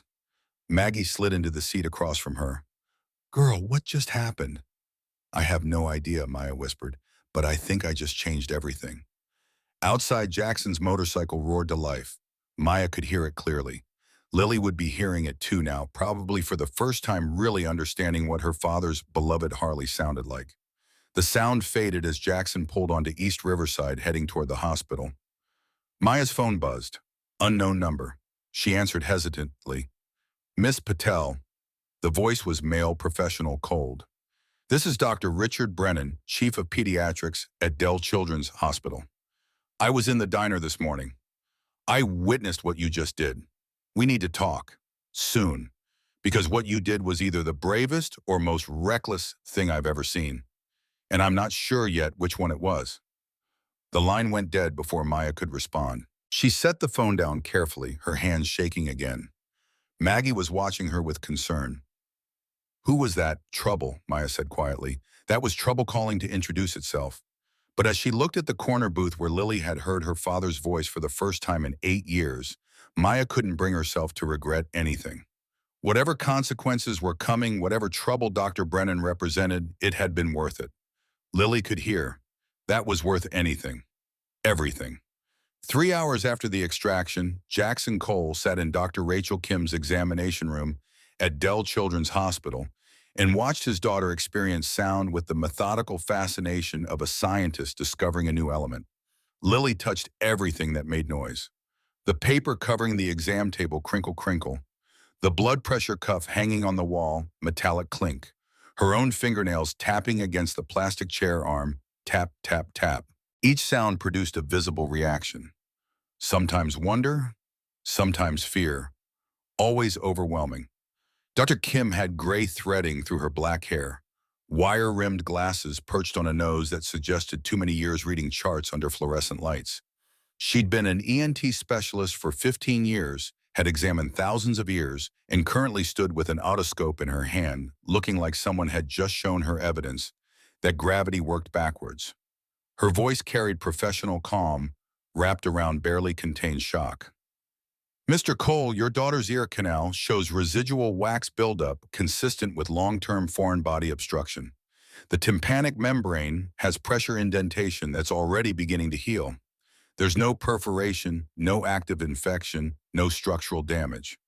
Maggie slid into the seat across from her. Girl, what just happened? I have no idea, Maya whispered, but I think I just changed everything. Outside, Jackson's motorcycle roared to life. Maya could hear it clearly. Lily would be hearing it too now, probably for the first time really understanding what her father's beloved Harley sounded like. The sound faded as Jackson pulled onto East Riverside heading toward the hospital. Maya's phone buzzed. Unknown number. She answered hesitantly. Miss Patel. The voice was male, professional, cold. This is Dr. Richard Brennan, Chief of Pediatrics at Dell Children's Hospital. I was in the diner this morning. I witnessed what you just did. We need to talk. Soon. Because what you did was either the bravest or most reckless thing I've ever seen. And I'm not sure yet which one it was. The line went dead before Maya could respond. She set the phone down carefully, her hands shaking again. Maggie was watching her with concern. Who was that? Trouble, Maya said quietly. That was Trouble calling to introduce itself. But as she looked at the corner booth where Lily had heard her father's voice for the first time in 8 years, Maya couldn't bring herself to regret anything. Whatever consequences were coming, whatever trouble Dr. Brennan represented, it had been worth it. Lily could hear. That was worth anything. Everything. 3 hours after the extraction, Jackson Cole sat in Dr. Rachel Kim's examination room at Dell Children's Hospital and watched his daughter experience sound with the methodical fascination of a scientist discovering a new element. Lily touched everything that made noise. The paper covering the exam table crinkle. The blood pressure cuff hanging on the wall, metallic clink. Her own fingernails tapping against the plastic chair arm, tap, tap, tap. Each sound produced a visible reaction. Sometimes wonder, sometimes fear, always overwhelming. Dr. Kim had gray threading through her black hair, wire-rimmed glasses perched on a nose that suggested too many years reading charts under fluorescent lights. She'd been an ENT specialist for 15 years, had examined thousands of ears, and currently stood with an otoscope in her hand, looking like someone had just shown her evidence that gravity worked backwards. Her voice carried professional calm, wrapped around barely contained shock. Mr. Cole, your daughter's ear canal shows residual wax buildup consistent with long-term foreign body obstruction. The tympanic membrane has pressure indentation that's already beginning to heal. There's no perforation, no active infection, no structural damage.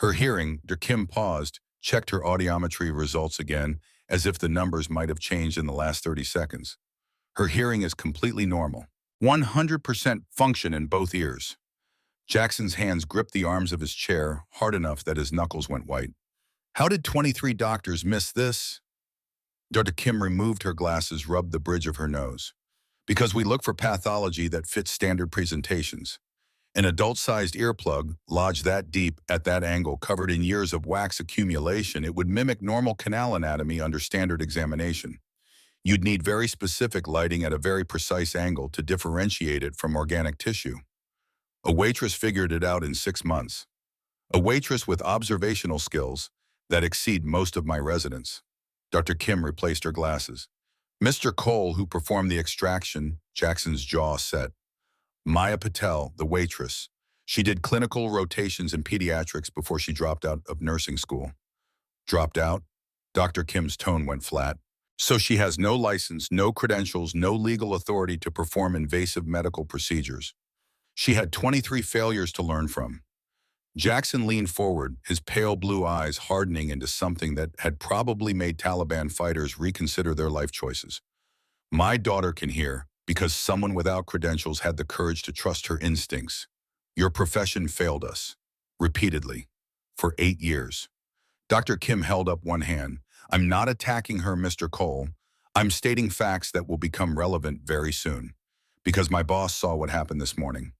Her hearing, Dr. Kim paused, checked her audiometry results again, as if the numbers might have changed in the last 30 seconds. Her hearing is completely normal. 100% function in both ears. Jackson's hands gripped the arms of his chair hard enough that his knuckles went white. How did 23 doctors miss this? Dr. Kim removed her glasses, rubbed the bridge of her nose. Because we look for pathology that fits standard presentations. An adult-sized earplug, lodged that deep, at that angle, covered in years of wax accumulation, it would mimic normal canal anatomy under standard examination. You'd need very specific lighting at a very precise angle to differentiate it from organic tissue. A waitress figured it out in 6 months. A waitress with observational skills that exceed most of my residents. Dr. Kim replaced her glasses. Mr. Cole, who performed the extraction, Jackson's jaw set. Maya Patel, the waitress. She did clinical rotations in pediatrics before she dropped out of nursing school. Dropped out? Dr. Kim's tone went flat. So she has no license, no credentials, no legal authority to perform invasive medical procedures. She had 23 failures to learn from. Jackson leaned forward, his pale blue eyes hardening into something that had probably made Taliban fighters reconsider their life choices. My daughter can hear because someone without credentials had the courage to trust her instincts. Your profession failed us. Repeatedly. For 8 years. Dr. Kim held up one hand. I'm not attacking her, Mr. Cole. I'm stating facts that will become relevant very soon, because my boss saw what happened this morning.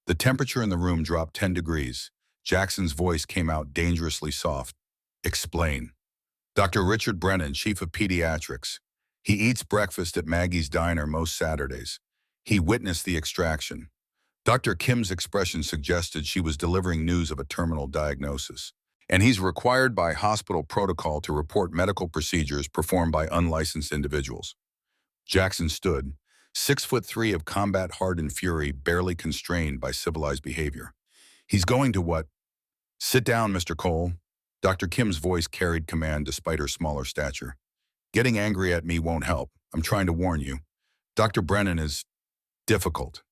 The temperature in the room dropped 10 degrees. Jackson's voice came out dangerously soft. Explain. Dr. Richard Brennan, chief of pediatrics. He eats breakfast at Maggie's diner most Saturdays. He witnessed the extraction. Dr. Kim's expression suggested she was delivering news of a terminal diagnosis. And he's required by hospital protocol to report medical procedures performed by unlicensed individuals. Jackson stood, 6'3" of combat-hardened fury, barely constrained by civilized behavior. He's going to what? Sit down, Mr. Cole. Dr. Kim's voice carried command despite her smaller stature. Getting angry at me won't help. I'm trying to warn you. Dr. Brennan is difficult.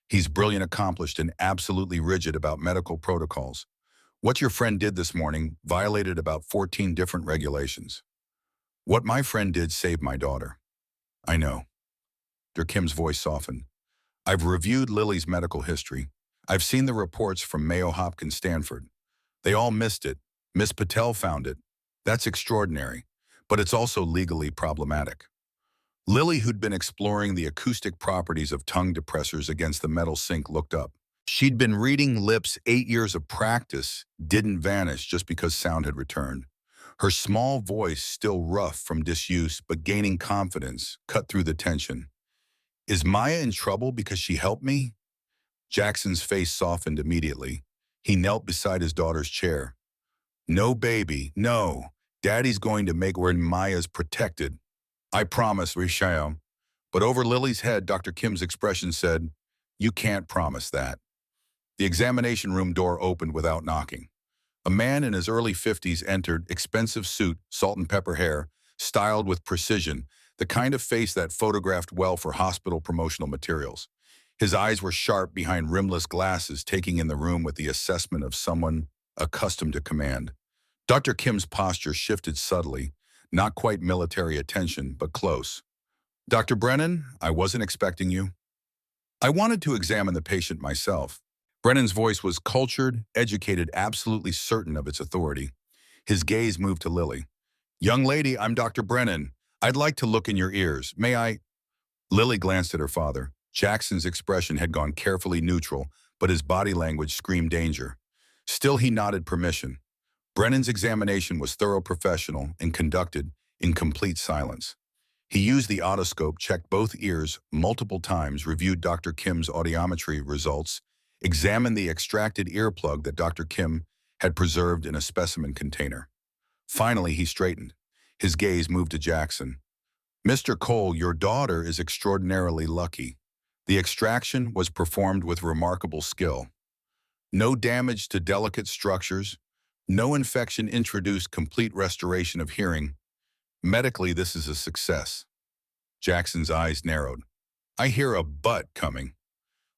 He's brilliant, accomplished, and absolutely rigid about medical protocols. What your friend did this morning violated about 14 different regulations. What my friend did saved my daughter. I know. Dr. Kim's voice softened. I've reviewed Lily's medical history. I've seen the reports from Mayo Hopkins Stanford. They all missed it. Miss Patel found it. That's extraordinary, but it's also legally problematic. Lily, who'd been exploring the acoustic properties of tongue depressors against the metal sink, looked up. She'd been reading lips. 8 years of practice didn't vanish just because sound had returned. Her small voice, still rough from disuse but gaining confidence, cut through the tension. Is Maya in trouble because she helped me? Jackson's face softened immediately. He knelt beside his daughter's chair. No, baby, no. Daddy's going to make where Maya's protected. I promise, Richard. But over Lily's head, Dr. Kim's expression said, you can't promise that. The examination room door opened without knocking. A man in his early 50s entered, expensive suit, salt and pepper hair, styled with precision, the kind of face that photographed well for hospital promotional materials. His eyes were sharp behind rimless glasses, taking in the room with the assessment of someone accustomed to command. Dr. Kim's posture shifted subtly, not quite military attention, but close. Dr. Brennan, I wasn't expecting you. I wanted to examine the patient myself. Brennan's voice was cultured, educated, absolutely certain of its authority. His gaze moved to Lily. Young lady, I'm Dr. Brennan. I'd like to look in your ears. May I? Lily glanced at her father. Jackson's expression had gone carefully neutral, but his body language screamed danger. Still, he nodded permission. Brennan's examination was thorough, professional, and conducted in complete silence. He used the otoscope, checked both ears multiple times, reviewed Dr. Kim's audiometry results, examined the extracted earplug that Dr. Kim had preserved in a specimen container. Finally, he straightened. His gaze moved to Jackson. Mr. Cole, your daughter is extraordinarily lucky. The extraction was performed with remarkable skill. No damage to delicate structures, no infection introduced, complete restoration of hearing. Medically, this is a success. Jackson's eyes narrowed. I hear a but coming.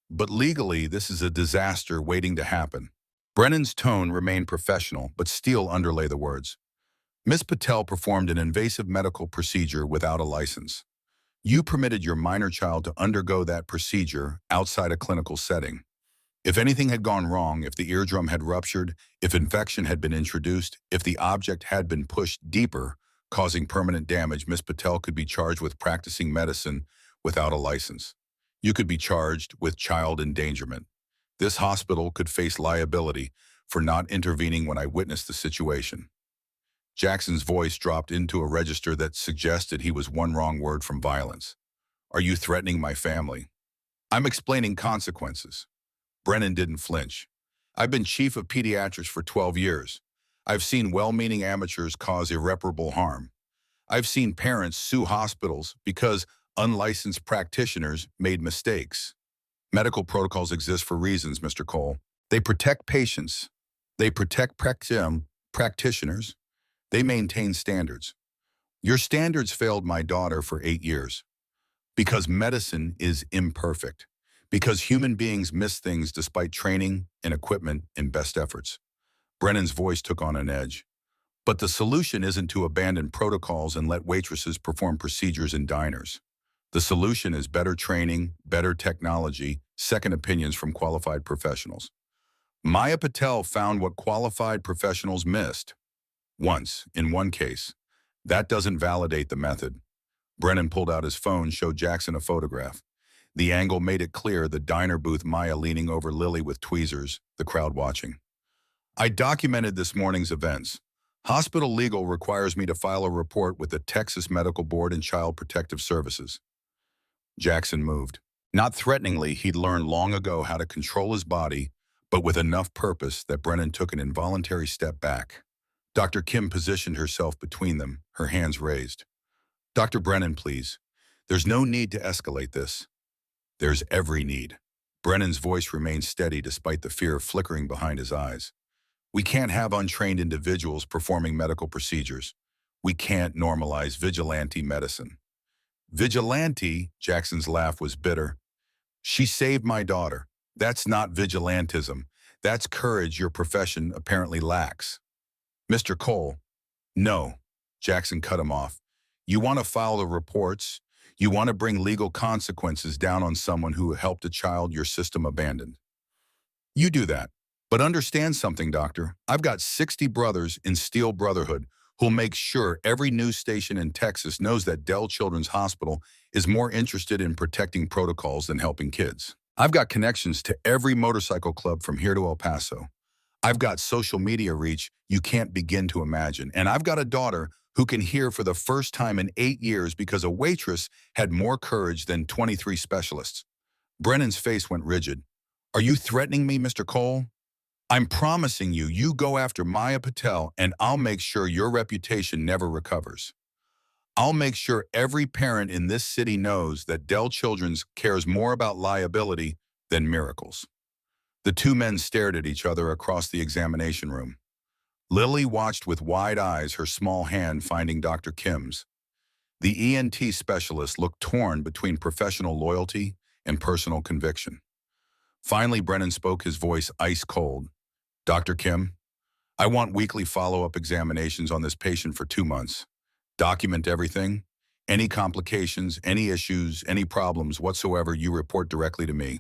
But legally, this is a disaster waiting to happen. Brennan's tone remained professional, but steel underlay the words. Miss Patel performed an invasive medical procedure without a license. You permitted your minor child to undergo that procedure outside a clinical setting. If anything had gone wrong, if the eardrum had ruptured, if infection had been introduced, if the object had been pushed deeper, causing permanent damage, Miss Patel could be charged with practicing medicine without a license. You could be charged with child endangerment. This hospital could face liability for not intervening when I witnessed the situation. Jackson's voice dropped into a register that suggested he was one wrong word from violence. Are you threatening my family? I'm explaining consequences. Brennan didn't flinch. I've been chief of pediatrics for 12 years. I've seen well-meaning amateurs cause irreparable harm. I've seen parents sue hospitals because unlicensed practitioners made mistakes. Medical protocols exist for reasons, Mr. Cole. They protect patients. They protect practitioners. They maintain standards. Your standards failed my daughter for 8 years. Because medicine is imperfect. Because human beings miss things despite training and equipment and best efforts. Brennan's voice took on an edge. But the solution isn't to abandon protocols and let waitresses perform procedures in diners. The solution is better training, better technology, second opinions from qualified professionals. Maya Patel found what qualified professionals missed. Once, in one case. That doesn't validate the method. Brennan pulled out his phone, showed Jackson a photograph. The angle made it clear the diner booth, Maya leaning over Lily with tweezers, the crowd watching. I documented this morning's events. Hospital legal requires me to file a report with the Texas Medical Board and Child Protective Services. Jackson moved. Not threateningly, he'd learned long ago how to control his body, but with enough purpose that Brennan took an involuntary step back. Dr. Kim positioned herself between them, her hands raised. Dr. Brennan, please. There's no need to escalate this. There's every need. Brennan's voice remained steady despite the fear flickering behind his eyes. We can't have untrained individuals performing medical procedures. We can't normalize vigilante medicine. Vigilante? Jackson's laugh was bitter. She saved my daughter. That's not vigilantism. That's courage your profession apparently lacks. Mr. Cole. No. Jackson cut him off. You want to file the reports? You want to bring legal consequences down on someone who helped a child your system abandoned. You do that. But understand something, doctor. I've got 60 brothers in Steel Brotherhood who'll make sure every news station in Texas knows that Dell Children's Hospital is more interested in protecting protocols than helping kids. I've got connections to every motorcycle club from here to El Paso. I've got social media reach you can't begin to imagine. And I've got a daughter who can hear for the first time in 8 years because a waitress had more courage than 23 specialists. Brennan's face went rigid. Are you threatening me, Mr. Cole? I'm promising you, you go after Maya Patel and I'll make sure your reputation never recovers. I'll make sure every parent in this city knows that Dell Children's cares more about liability than miracles. The two men stared at each other across the examination room. Lily watched with wide eyes, her small hand finding Dr. Kim's. The ENT specialist looked torn between professional loyalty and personal conviction. Finally, Brennan spoke, his voice ice cold. Dr. Kim, I want weekly follow-up examinations on this patient for 2 months. Document everything. Any complications, any issues, any problems whatsoever, you report directly to me.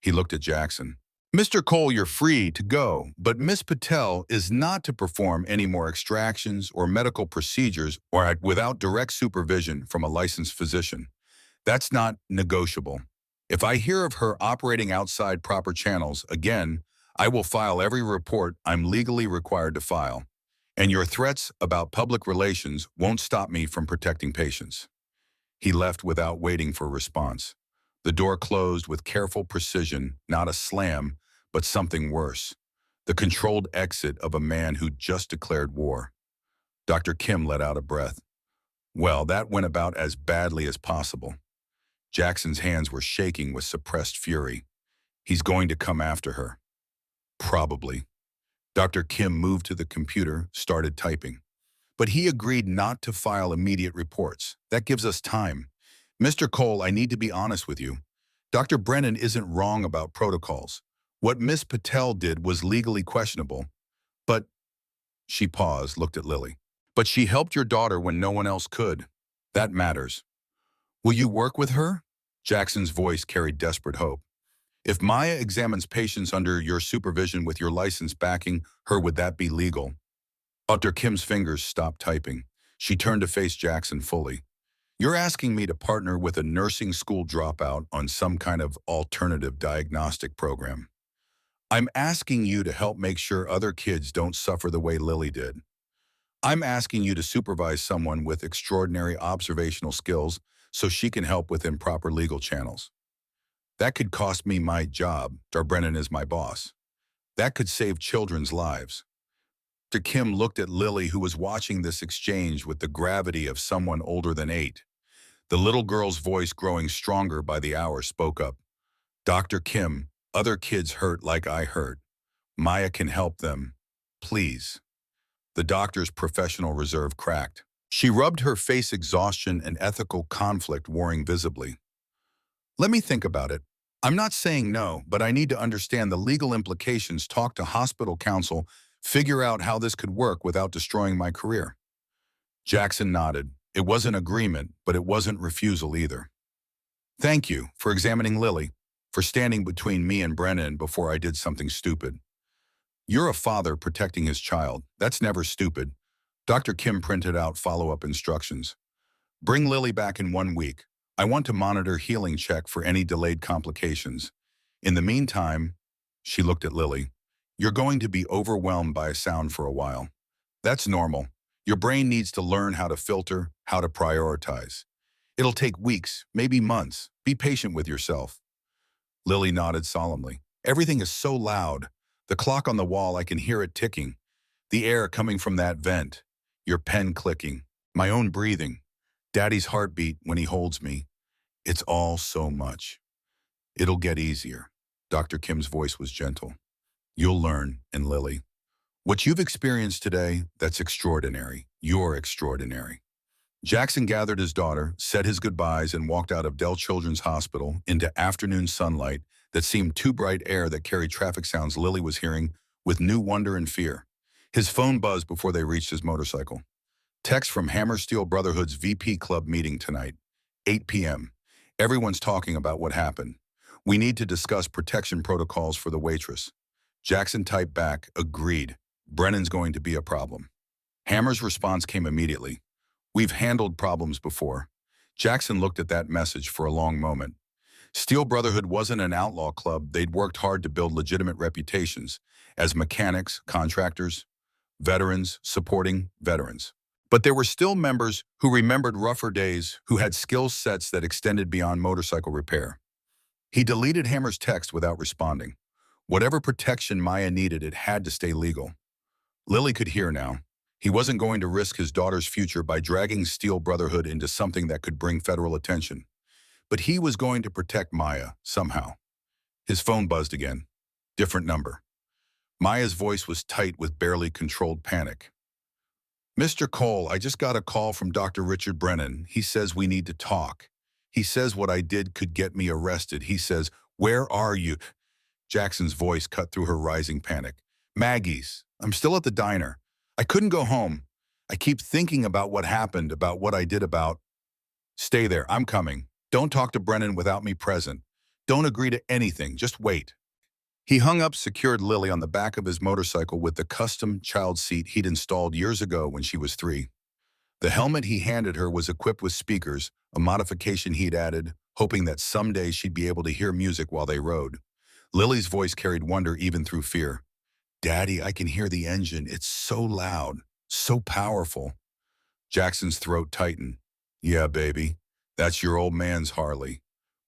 He looked at Jackson. Mr. Cole, you're free to go, but Miss Patel is not to perform any more extractions or medical procedures without direct supervision from a licensed physician. That's not negotiable. If I hear of her operating outside proper channels again, I will file every report I'm legally required to file. And your threats about public relations won't stop me from protecting patients. He left without waiting for a response. The door closed with careful precision, not a slam, but something worse. The controlled exit of a man who'd just declared war. Dr. Kim let out a breath. Well, that went about as badly as possible. Jackson's hands were shaking with suppressed fury. He's going to come after her. Probably. Dr. Kim moved to the computer, started typing. But he agreed not to file immediate reports. That gives us time. Mr. Cole, I need to be honest with you. Dr. Brennan isn't wrong about protocols. What Miss Patel did was legally questionable. But, she paused, looked at Lily. But she helped your daughter when no one else could. That matters. Will you work with her? Jackson's voice carried desperate hope. If Maya examines patients under your supervision with your license backing her, would that be legal? Dr. Kim's fingers stopped typing. She turned to face Jackson fully. You're asking me to partner with a nursing school dropout on some kind of alternative diagnostic program. I'm asking you to help make sure other kids don't suffer the way Lily did. I'm asking you to supervise someone with extraordinary observational skills so she can help with improper legal channels. That could cost me my job. Brennan is my boss. That could save children's lives. Dr. Kim looked at Lily, who was watching this exchange with the gravity of someone older than 8. The little girl's voice, growing stronger by the hour, spoke up. Dr. Kim, other kids hurt like I hurt. Maya can help them. Please. The doctor's professional reserve cracked. She rubbed her face, exhaustion and ethical conflict warring visibly. Let me think about it. I'm not saying no, but I need to understand the legal implications, talk to hospital counsel, figure out how this could work without destroying my career. Jackson nodded. It wasn't agreement, but it wasn't refusal either. Thank you for examining Lily, for standing between me and Brennan before I did something stupid. You're a father protecting his child. That's never stupid. Dr. Kim printed out follow-up instructions. Bring Lily back in 1 week. I want to monitor healing check for any delayed complications. In the meantime, she looked at Lily. You're going to be overwhelmed by a sound for a while. That's normal. Your brain needs to learn how to filter, how to prioritize. It'll take weeks, maybe months. Be patient with yourself. Lily nodded solemnly. Everything is so loud. The clock on the wall, I can hear it ticking. The air coming from that vent. Your pen clicking. My own breathing. Daddy's heartbeat when he holds me. It's all so much. It'll get easier. Dr. Kim's voice was gentle. You'll learn, and Lily. What you've experienced today, that's extraordinary. You're extraordinary. Jackson gathered his daughter, said his goodbyes, and walked out of Dell Children's Hospital into afternoon sunlight that seemed too bright air that carried traffic sounds Lily was hearing with new wonder and fear. His phone buzzed before they reached his motorcycle. Text from Hammer Steel Brotherhood's VP Club meeting tonight, 8 p.m. Everyone's talking about what happened. We need to discuss protection protocols for the Waitress. Jackson typed back, agreed. Brennan's going to be a problem. Hammer's response came immediately. We've handled problems before. Jackson looked at that message for a long moment. Steel Brotherhood wasn't an outlaw club. They'd worked hard to build legitimate reputations as mechanics, contractors, veterans, supporting veterans. But there were still members who remembered rougher days, who had skill sets that extended beyond motorcycle repair. He deleted Hammer's text without responding. Whatever protection Maya needed, it had to stay legal. Lily could hear now. He wasn't going to risk his daughter's future by dragging Steel Brotherhood into something that could bring federal attention. But he was going to protect Maya, somehow. His phone buzzed again. Different number. Maya's voice was tight with barely controlled panic. Mr. Cole, I just got a call from Dr. Richard Brennan. He says we need to talk. He says what I did could get me arrested. He says, where are you? Jackson's voice cut through her rising panic. Maggie's. I'm still at the diner. I couldn't go home. I keep thinking about what happened, about what I did about. Stay there. I'm coming. Don't talk to Brennan without me present. Don't agree to anything. Just wait. He hung up, secured Lily on the back of his motorcycle with the custom child seat he'd installed years ago when she was 3. The helmet he handed her was equipped with speakers, a modification he'd added, hoping that someday she'd be able to hear music while they rode. Lily's voice carried wonder even through fear. Daddy, I can hear the engine. It's so loud, so powerful. Jackson's throat tightened. Yeah, baby. That's your old man's Harley.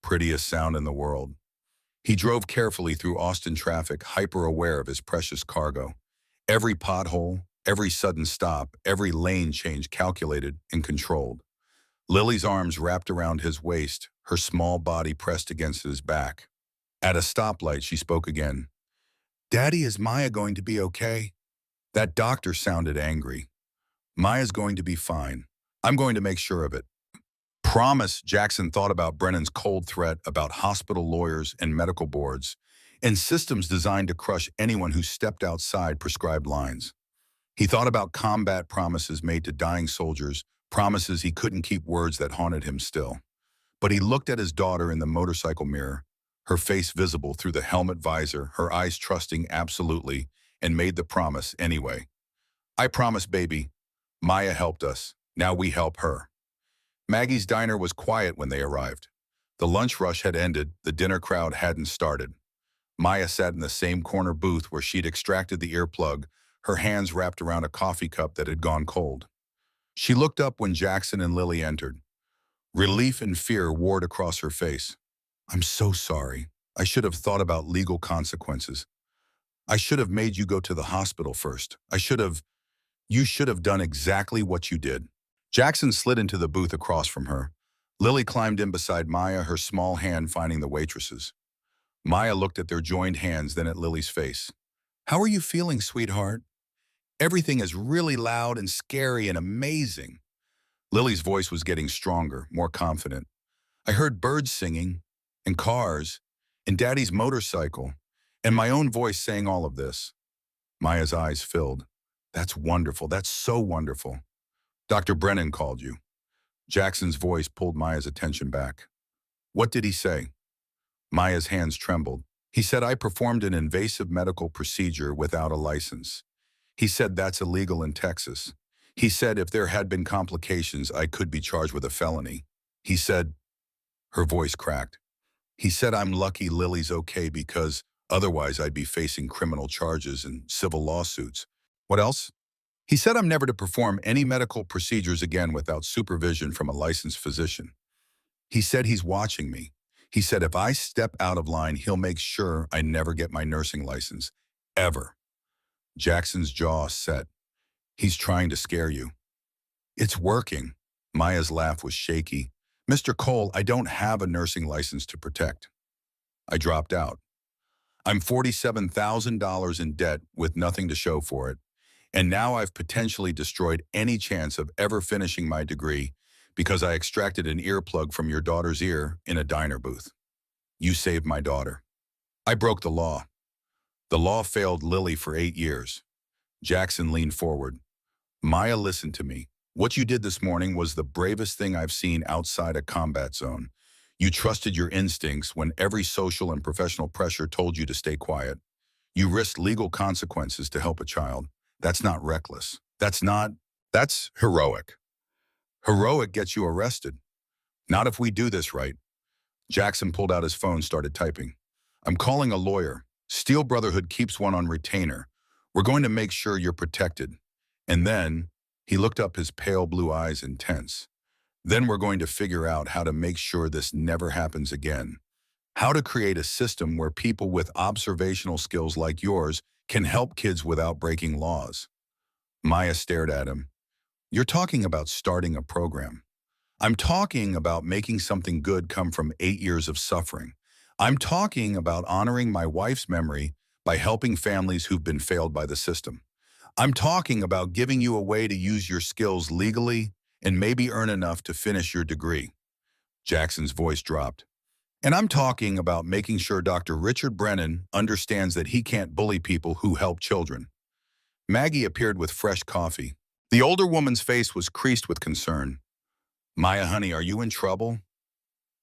Prettiest sound in the world. He drove carefully through Austin traffic, hyper-aware of his precious cargo. Every pothole, every sudden stop, every lane change calculated and controlled. Lily's arms wrapped around his waist, her small body pressed against his back. At a stoplight, she spoke again. Daddy, is Maya going to be okay? That doctor sounded angry. Maya's going to be fine. I'm going to make sure of it. Promise. Jackson thought about Brennan's cold threat, about hospital lawyers and medical boards, and systems designed to crush anyone who stepped outside prescribed lines. He thought about combat promises made to dying soldiers, promises he couldn't keep, words that haunted him still. But he looked at his daughter in the motorcycle mirror, her face visible through the helmet visor, her eyes trusting absolutely, and made the promise anyway. I promise, baby. Maya helped us. Now we help her. Maggie's diner was quiet when they arrived. The lunch rush had ended, the dinner crowd hadn't started. Maya sat in the same corner booth where she'd extracted the earplug, her hands wrapped around a coffee cup that had gone cold. She looked up when Jackson and Lily entered. Relief and fear warred across her face. I'm so sorry. I should have thought about legal consequences. I should have made you go to the hospital first. You should have done exactly what you did. Jackson slid into the booth across from her. Lily climbed in beside Maya, her small hand finding the waitress's. Maya looked at their joined hands, then at Lily's face. How are you feeling, sweetheart? Everything is really loud and scary and amazing. Lily's voice was getting stronger, more confident. I heard birds singing, and cars, and Daddy's motorcycle, and my own voice saying all of this. Maya's eyes filled. That's wonderful. That's so wonderful. Dr. Brennan called you. Jackson's voice pulled Maya's attention back. What did he say? Maya's hands trembled. He said I performed an invasive medical procedure without a license. He said that's illegal in Texas. He said if there had been complications, I could be charged with a felony. He said, her voice cracked. He said I'm lucky Lily's okay because otherwise I'd be facing criminal charges and civil lawsuits. What else? He said I'm never to perform any medical procedures again without supervision from a licensed physician. He said he's watching me. He said if I step out of line, he'll make sure I never get my nursing license. Ever. Jackson's jaw set. He's trying to scare you. It's working. Maya's laugh was shaky. Mr. Cole, I don't have a nursing license to protect. I dropped out. I'm $47,000 in debt with nothing to show for it. And now I've potentially destroyed any chance of ever finishing my degree because I extracted an earplug from your daughter's ear in a diner booth. You saved my daughter. I broke the law. The law failed Lily for 8 years. Jackson leaned forward. Maya, listen to me. What you did this morning was the bravest thing I've seen outside a combat zone. You trusted your instincts when every social and professional pressure told you to stay quiet. You risked legal consequences to help a child. That's not reckless. That's heroic. Heroic gets you arrested. Not if we do this right. Jackson pulled out his phone, started typing. I'm calling a lawyer. Steel Brotherhood keeps one on retainer. We're going to make sure you're protected. And then, he looked up, his pale blue eyes intense. Then we're going to figure out how to make sure this never happens again. How to create a system where people with observational skills like yours can help kids without breaking laws. Maya stared at him. You're talking about starting a program. I'm talking about making something good come from 8 years of suffering. I'm talking about honoring my wife's memory by helping families who've been failed by the system. I'm talking about giving you a way to use your skills legally and maybe earn enough to finish your degree. Jackson's voice dropped. And I'm talking about making sure Dr. Richard Brennan understands that he can't bully people who help children. Maggie appeared with fresh coffee. The older woman's face was creased with concern. Maya, honey, are you in trouble?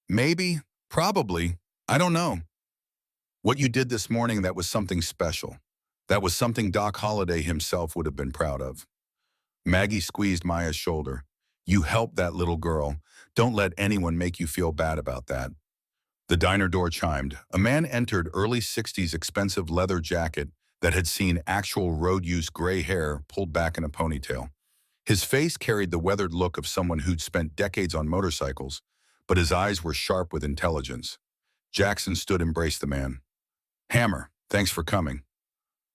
Maybe, probably, I don't know. What you did this morning, that was something special. That was something Doc Holliday himself would have been proud of. Maggie squeezed Maya's shoulder. You helped that little girl. Don't let anyone make you feel bad about that. The diner door chimed. A man entered, early 60s, expensive leather jacket that had seen actual road-use gray hair pulled back in a ponytail. His face carried the weathered look of someone who'd spent decades on motorcycles, but his eyes were sharp with intelligence. Jackson stood and embraced the man. Hammer, thanks for coming.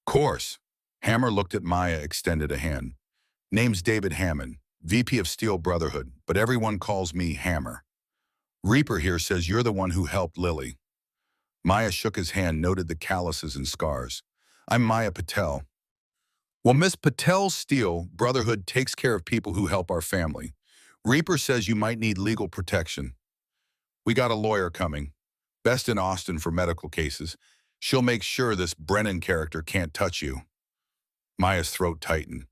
Course. Hammer looked at Maya, extended a hand. Name's David Hammond, VP of Steel Brotherhood, but everyone calls me Hammer. Reaper here says you're the one who helped Lily. Maya shook his hand, noted the calluses and scars. I'm Maya Patel. Well, Miss Patel's Steel Brotherhood takes care of people who help our family. Reaper says you might need legal protection. We got a lawyer coming, best in Austin for medical cases. She'll make sure this Brennan character can't touch you. Maya's throat tightened.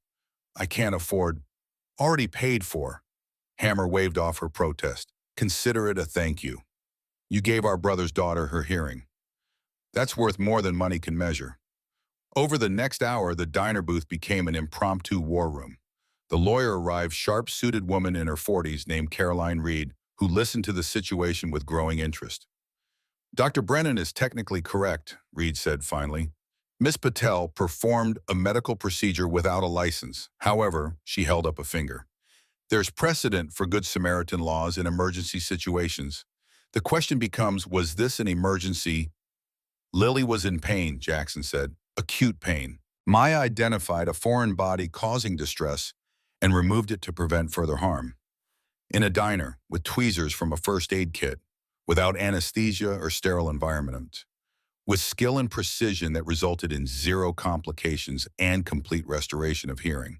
I can't afford. Already paid for. Hammer waved off her protest. Consider it a thank you. You gave our brother's daughter her hearing. That's worth more than money can measure. Over the next hour, the diner booth became an impromptu war room. The lawyer arrived, sharp-suited woman in her 40s named Caroline Reed, who listened to the situation with growing interest. Dr. Brennan is technically correct, Reed said finally. Miss Patel performed a medical procedure without a license. However, she held up a finger. There's precedent for Good Samaritan laws in emergency situations. The question becomes, was this an emergency? Lily was in pain, Jackson said. Acute pain. Maya identified a foreign body causing distress and removed it to prevent further harm. In a diner, with tweezers from a first aid kit, without anesthesia or sterile environment, with skill and precision that resulted in 0 complications and complete restoration of hearing.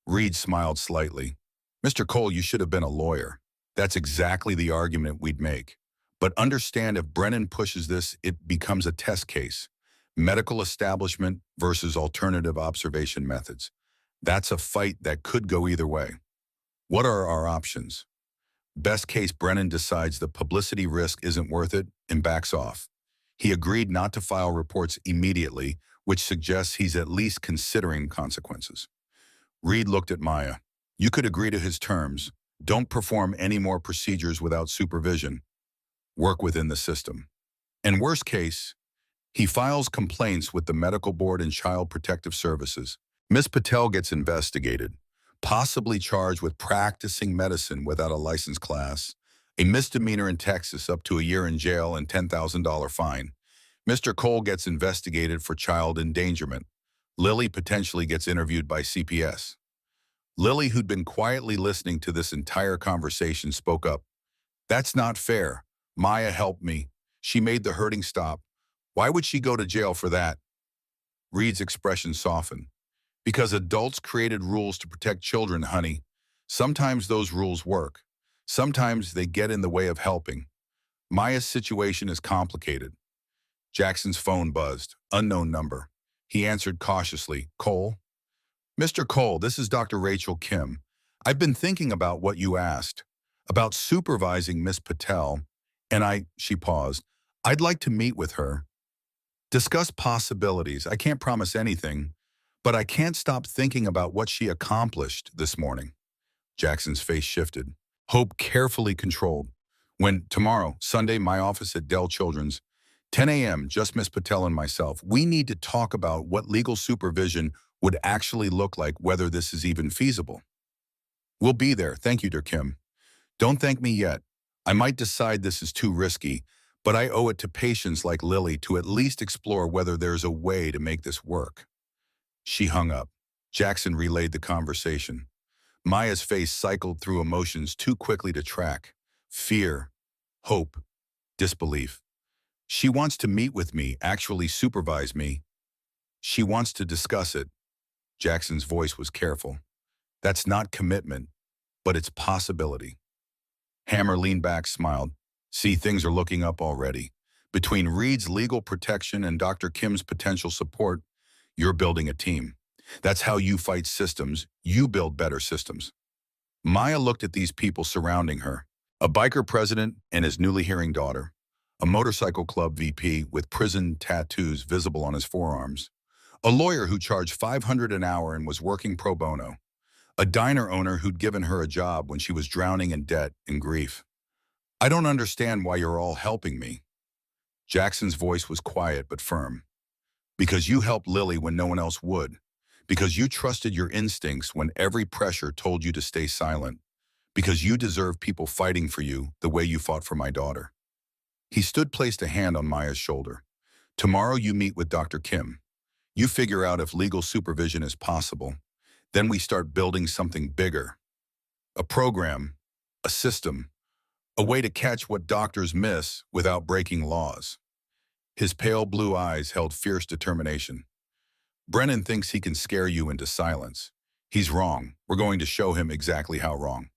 Reed smiled slightly. Mr. Cole, you should have been a lawyer. That's exactly the argument we'd make. But understand, if Brennan pushes this, it becomes a test case. Medical establishment versus alternative observation methods. That's a fight that could go either way. What are our options? Best case, Brennan decides the publicity risk isn't worth it and backs off. He agreed not to file reports immediately, which suggests he's at least considering consequences. Reed looked at Maya. You could agree to his terms. Don't perform any more procedures without supervision. Work within the system. And worst case, he files complaints with the Medical Board and Child Protective Services. Miss Patel gets investigated, possibly charged with practicing medicine without a license class, a misdemeanor in Texas up to a year in jail and $10,000 fine. Mr. Cole gets investigated for child endangerment. Lily potentially gets interviewed by CPS. Lily, who'd been quietly listening to this entire conversation, spoke up. That's not fair. Maya helped me. She made the hurting stop. Why would she go to jail for that? Reed's expression softened. Because adults created rules to protect children, honey. Sometimes those rules work. Sometimes they get in the way of helping. Maya's situation is complicated. Jackson's phone buzzed. Unknown number. He answered cautiously. Cole? Mr. Cole, this is Dr. Rachel Kim. I've been thinking about what you asked, about supervising Miss Patel, and she paused. I'd like to meet with her. Discuss possibilities. I can't promise anything, but I can't stop thinking about what she accomplished this morning. Jackson's face shifted. Hope carefully controlled. When tomorrow, Sunday, my office at Dell Children's, 10 a.m., just Miss Patel and myself, we need to talk about what legal supervision would actually look like, whether this is even feasible. We'll be there. Thank you, dear Kim. Don't thank me yet. I might decide this is too risky, but I owe it to patients like Lily to at least explore whether there's a way to make this work. She hung up. Jackson relayed the conversation. Maya's face cycled through emotions too quickly to track. Fear, hope, disbelief. She wants to meet with me, actually supervise me. She wants to discuss it. Jackson's voice was careful. That's not commitment, but it's possibility. Hammer leaned back, smiled. See, things are looking up already. Between Reed's legal protection and Dr. Kim's potential support, you're building a team. That's how you fight systems. You build better systems. Maya looked at these people surrounding her. A biker president and his newly hearing daughter. A motorcycle club VP with prison tattoos visible on his forearms. A lawyer who charged $500 an hour and was working pro bono. A diner owner who'd given her a job when she was drowning in debt and grief. I don't understand why you're all helping me. Jackson's voice was quiet but firm. Because you helped Lily when no one else would. Because you trusted your instincts when every pressure told you to stay silent. Because you deserve people fighting for you the way you fought for my daughter. He placed a hand on Maya's shoulder. Tomorrow you meet with Dr. Kim. You figure out if legal supervision is possible. Then we start building something bigger. A program, a system, a way to catch what doctors miss without breaking laws. His pale blue eyes held fierce determination. Brennan thinks he can scare you into silence. He's wrong. We're going to show him exactly how wrong.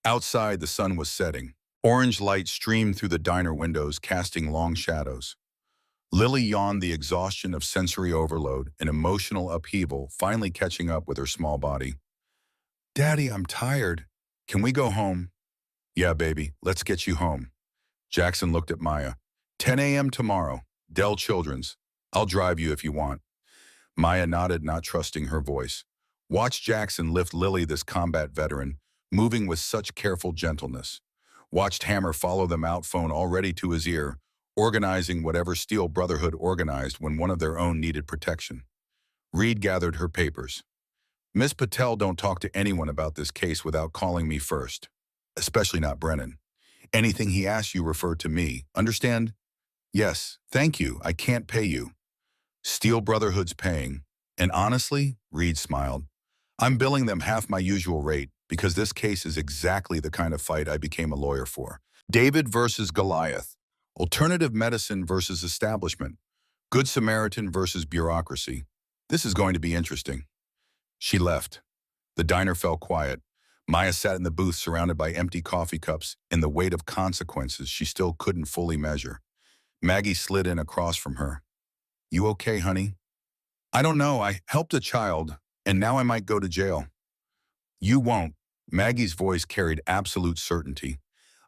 Outside, the sun was setting. Orange light streamed through the diner windows, casting long shadows. Lily yawned, the exhaustion of sensory overload and emotional upheaval finally catching up with her small body. Daddy, I'm tired. Can we go home? Yeah, baby, let's get you home. Jackson looked at Maya. 10 a.m. tomorrow, Dell Children's. I'll drive you if you want. Maya nodded, not trusting her voice. Watch Jackson lift Lily, this combat veteran, moving with such careful gentleness. Watched Hammer follow them out, phone already to his ear, organizing whatever Steel Brotherhood organized when one of their own needed protection. Reed gathered her papers. Miss Patel, don't talk to anyone about this case without calling me first. Especially not Brennan. Anything he asks you, refer to me. Understand? Yes, thank you. I can't pay you. Steel Brotherhood's paying. And honestly, Reed smiled, I'm billing them half my usual rate because this case is exactly the kind of fight I became a lawyer for. David versus Goliath. Alternative medicine versus establishment. Good Samaritan versus bureaucracy. This is going to be interesting. She left. The diner fell quiet. Maya sat in the booth surrounded by empty coffee cups and the weight of consequences she still couldn't fully measure. Maggie slid in across from her. You okay, honey? I don't know. I helped a child, and now I might go to jail. You won't. Maggie's voice carried absolute certainty.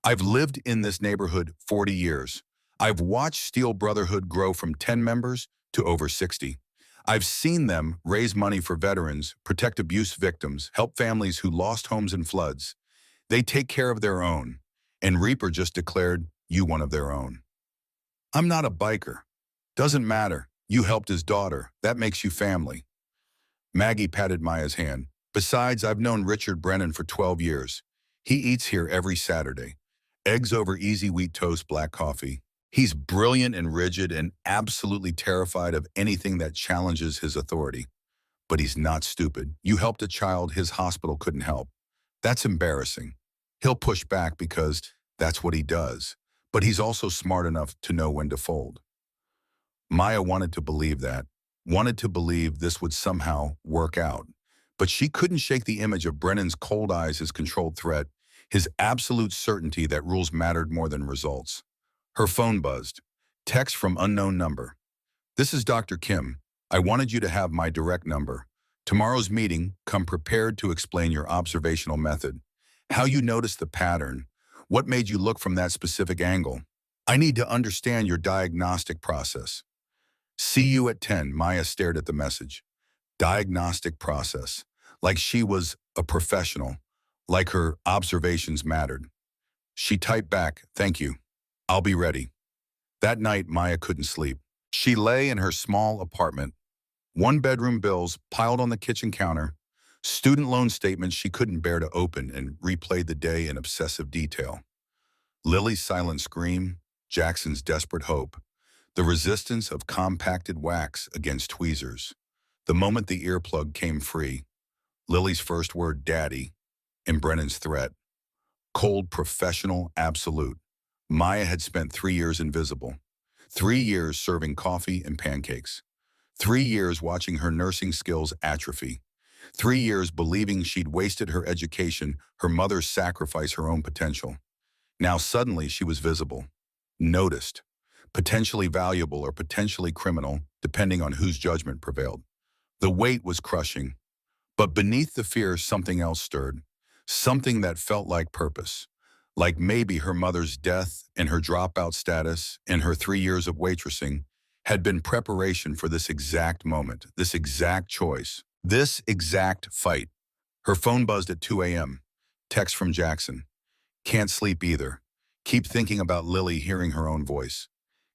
I've lived in this neighborhood 40 years. I've watched Steel Brotherhood grow from 10 members to over 60. I've seen them raise money for veterans, protect abuse victims, help families who lost homes in floods. They take care of their own. And Reaper just declared you one of their own. I'm not a biker. Doesn't matter. You helped his daughter. That makes you family. Maggie patted Maya's hand. Besides, I've known Richard Brennan for 12 years. He eats here every Saturday. Eggs over easy wheat toast, black coffee. He's brilliant and rigid and absolutely terrified of anything that challenges his authority. But he's not stupid. You helped a child his hospital couldn't help. That's embarrassing. He'll push back because that's what he does. But he's also smart enough to know when to fold. Maya wanted to believe that, wanted to believe this would somehow work out. But she couldn't shake the image of Brennan's cold eyes, his controlled threat, his absolute certainty that rules mattered more than results. Her phone buzzed. Text from unknown number. This is Dr. Kim. I wanted you to have my direct number. Tomorrow's meeting, come prepared to explain your observational method. How you noticed the pattern. What made you look from that specific angle? I need to understand your diagnostic process. See you at 10, Maya stared at the message. Diagnostic process. Like she was a professional. Like her observations mattered. She typed back, thank you. I'll be ready. That night, Maya couldn't sleep. She lay in her small apartment. One-bedroom bills piled on the kitchen counter. Student loan statements she couldn't bear to open, and replayed the day in obsessive detail. Lily's silent scream, Jackson's desperate hope. The resistance of compacted wax against tweezers. The moment the earplug came free. Lily's first word, daddy, and Brennan's threat. Cold, professional, absolute. Maya had spent 3 years invisible. 3 years serving coffee and pancakes. 3 years watching her nursing skills atrophy. 3 years believing she'd wasted her education, her mother's sacrifice, her own potential. Now suddenly she was visible. Noticed. Potentially valuable or potentially criminal, depending on whose judgment prevailed. The weight was crushing. But beneath the fear, something else stirred. Something that felt like purpose. Like maybe her mother's death and her dropout status and her 3 years of waitressing had been preparation for this exact moment, this exact choice, this exact fight. Her phone buzzed at 2 a.m. Text from Jackson. Can't sleep either. Keep thinking about Lily hearing her own voice.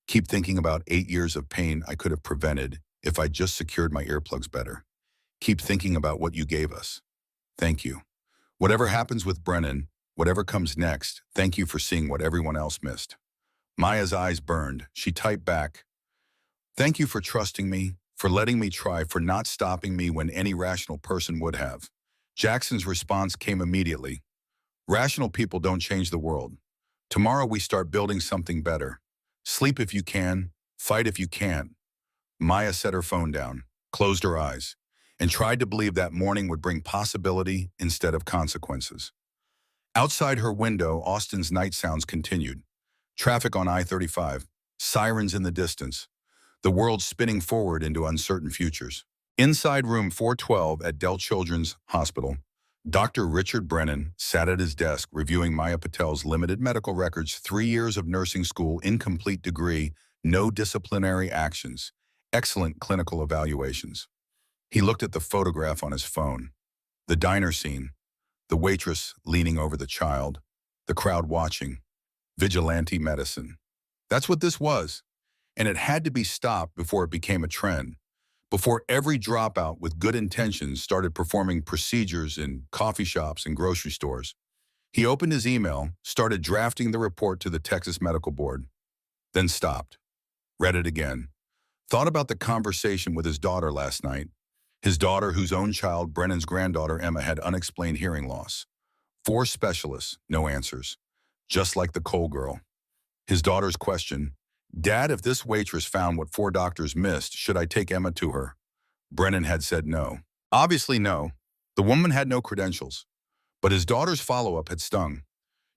Keep thinking about 8 years of pain I could have prevented if I just secured my earplugs better. Keep thinking about what you gave us. Thank you. Whatever happens with Brennan, whatever comes next, thank you for seeing what everyone else missed. Maya's eyes burned. She typed back, thank you for trusting me, for letting me try, for not stopping me when any rational person would have. Jackson's response came immediately. Rational people don't change the world. Tomorrow we start building something better. Sleep if you can, fight if you can't. Maya set her phone down, closed her eyes, and tried to believe that morning would bring possibility instead of consequences. Outside her window, Austin's night sounds continued. Traffic on I-35, sirens in the distance, the world spinning forward into uncertain futures. Inside room 412 at Dell Children's Hospital, Dr. Richard Brennan sat at his desk reviewing Maya Patel's limited medical records, 3 years of nursing school, incomplete degree, no disciplinary actions, excellent clinical evaluations. He looked at the photograph on his phone. The diner scene, the waitress leaning over the child, the crowd watching, vigilante medicine. That's what this was. And it had to be stopped before it became a trend. Before every dropout with good intentions started performing procedures in coffee shops and grocery stores. He opened his email, started drafting the report to the Texas Medical Board, then stopped, read it again, thought about the conversation with his daughter last night. His daughter, whose own child, Brennan's granddaughter Emma, had unexplained hearing loss. 4 specialists, no answers. Just like the Cole girl. His daughter's question, Dad, if this waitress found what 4 doctors missed, should I take Emma to her? Brennan had said no. Obviously no. The woman had no credentials. But his daughter's follow-up had stung.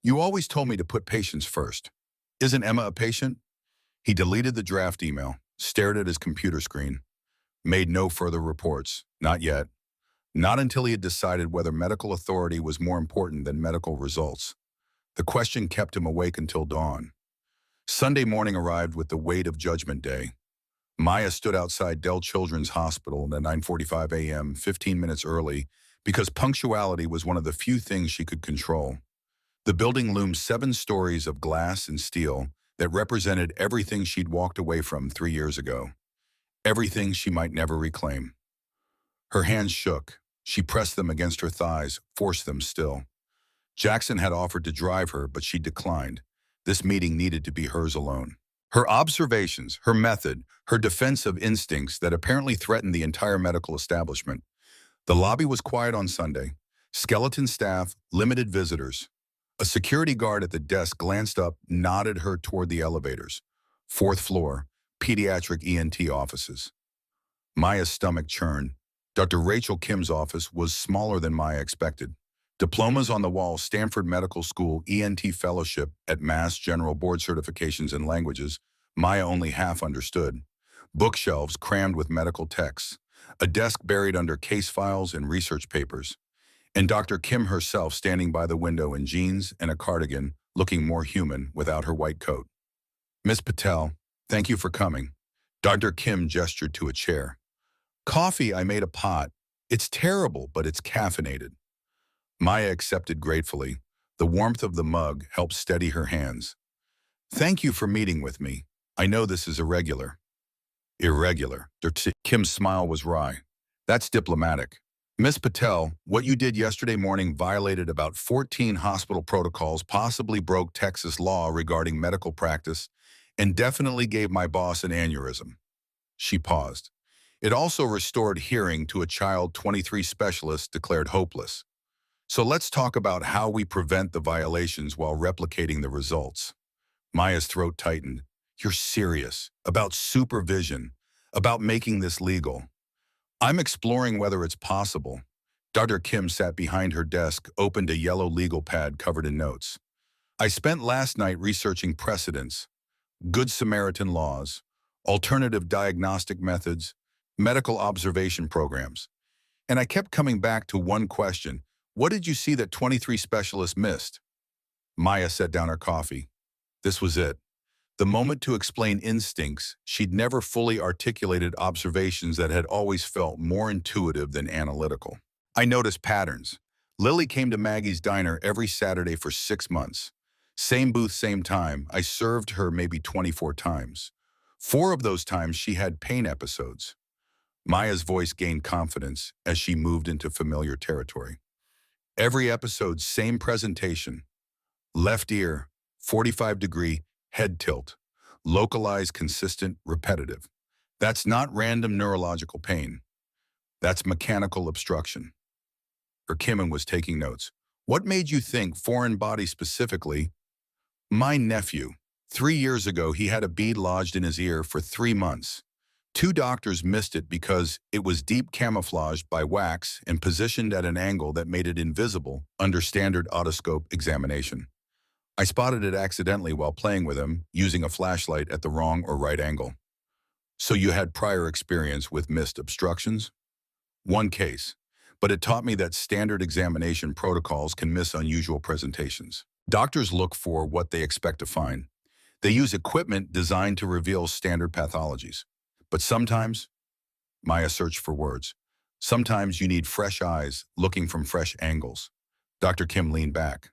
You always told me to put patients first. Isn't Emma a patient? He deleted the draft email, stared at his computer screen, made no further reports. Not yet. Not until he had decided whether medical authority was more important than medical results. The question kept him awake until dawn. Sunday morning arrived with the weight of Judgment Day. Maya stood outside Dell Children's Hospital at 9:45 a.m., 15 minutes early, because punctuality was one of the few things she could control. The building loomed 7 stories of glass and steel that represented everything she'd walked away from 3 years ago, everything she might never reclaim. Her hands shook. She pressed them against her thighs, forced them still. Jackson had offered to drive her, but she declined. This meeting needed to be hers alone. Her observations, her method, her defense of instincts that apparently threatened the entire medical establishment. The lobby was quiet on Sunday. Skeleton staff, limited visitors. A security guard at the desk glanced up, nodded her toward the elevators. 4th floor, pediatric ENT offices. Maya's stomach churned. Dr. Rachel Kim's office was smaller than Maya expected. Diplomas on the wall, Stanford Medical School ENT Fellowship at Mass General Board certifications in languages Maya only half understood. Bookshelves crammed with medical texts. A desk buried under case files and research papers. And Dr. Kim herself standing by the window in jeans and a cardigan, looking more human without her white coat. Miss Patel, thank you for coming. Dr. Kim gestured to a chair. Coffee, I made a pot. It's terrible, but it's caffeinated. Maya accepted gratefully. The warmth of the mug helped steady her hands. Thank you for meeting with me. I know this is irregular. Irregular. Dr. Kim's smile was wry. That's diplomatic. Miss Patel, what you did yesterday morning violated about 14 hospital protocols, possibly broke Texas law regarding medical practice, and definitely gave my boss an aneurysm. She paused. It also restored hearing to a child 23 specialists declared hopeless. So let's talk about how we prevent the violations while replicating the results. Maya's throat tightened. You're serious about supervision, about making this legal. I'm exploring whether it's possible. Dr. Kim sat behind her desk, opened a yellow legal pad covered in notes. I spent last night researching precedents, Good Samaritan laws, alternative diagnostic methods, medical observation programs. And I kept coming back to one question. What did you see that 23 specialists missed? Maya set down her coffee. This was it. The moment to explain instincts. She'd never fully articulated observations that had always felt more intuitive than analytical. I noticed patterns. Lily came to Maggie's diner every Saturday for 6 months. Same booth, same time. I served her maybe 24 times. 4 of those times she had pain episodes. Maya's voice gained confidence as she moved into familiar territory. Every episode, same presentation. Left ear, 45-degree, head tilt. Localized, consistent, repetitive. That's not random neurological pain. That's mechanical obstruction. Kimon was taking notes. What made you think foreign body specifically? My nephew. 3 years ago, he had a bead lodged in his ear for 3 months. 2 doctors missed it because it was deep camouflaged by wax and positioned at an angle that made it invisible under standard otoscope examination. I spotted it accidentally while playing with him, using a flashlight at the wrong or right angle. So you had prior experience with missed obstructions? One case, but it taught me that standard examination protocols can miss unusual presentations. Doctors look for what they expect to find. They use equipment designed to reveal standard pathologies. But sometimes, Maya searched for words. Sometimes you need fresh eyes looking from fresh angles. Dr. Kim leaned back.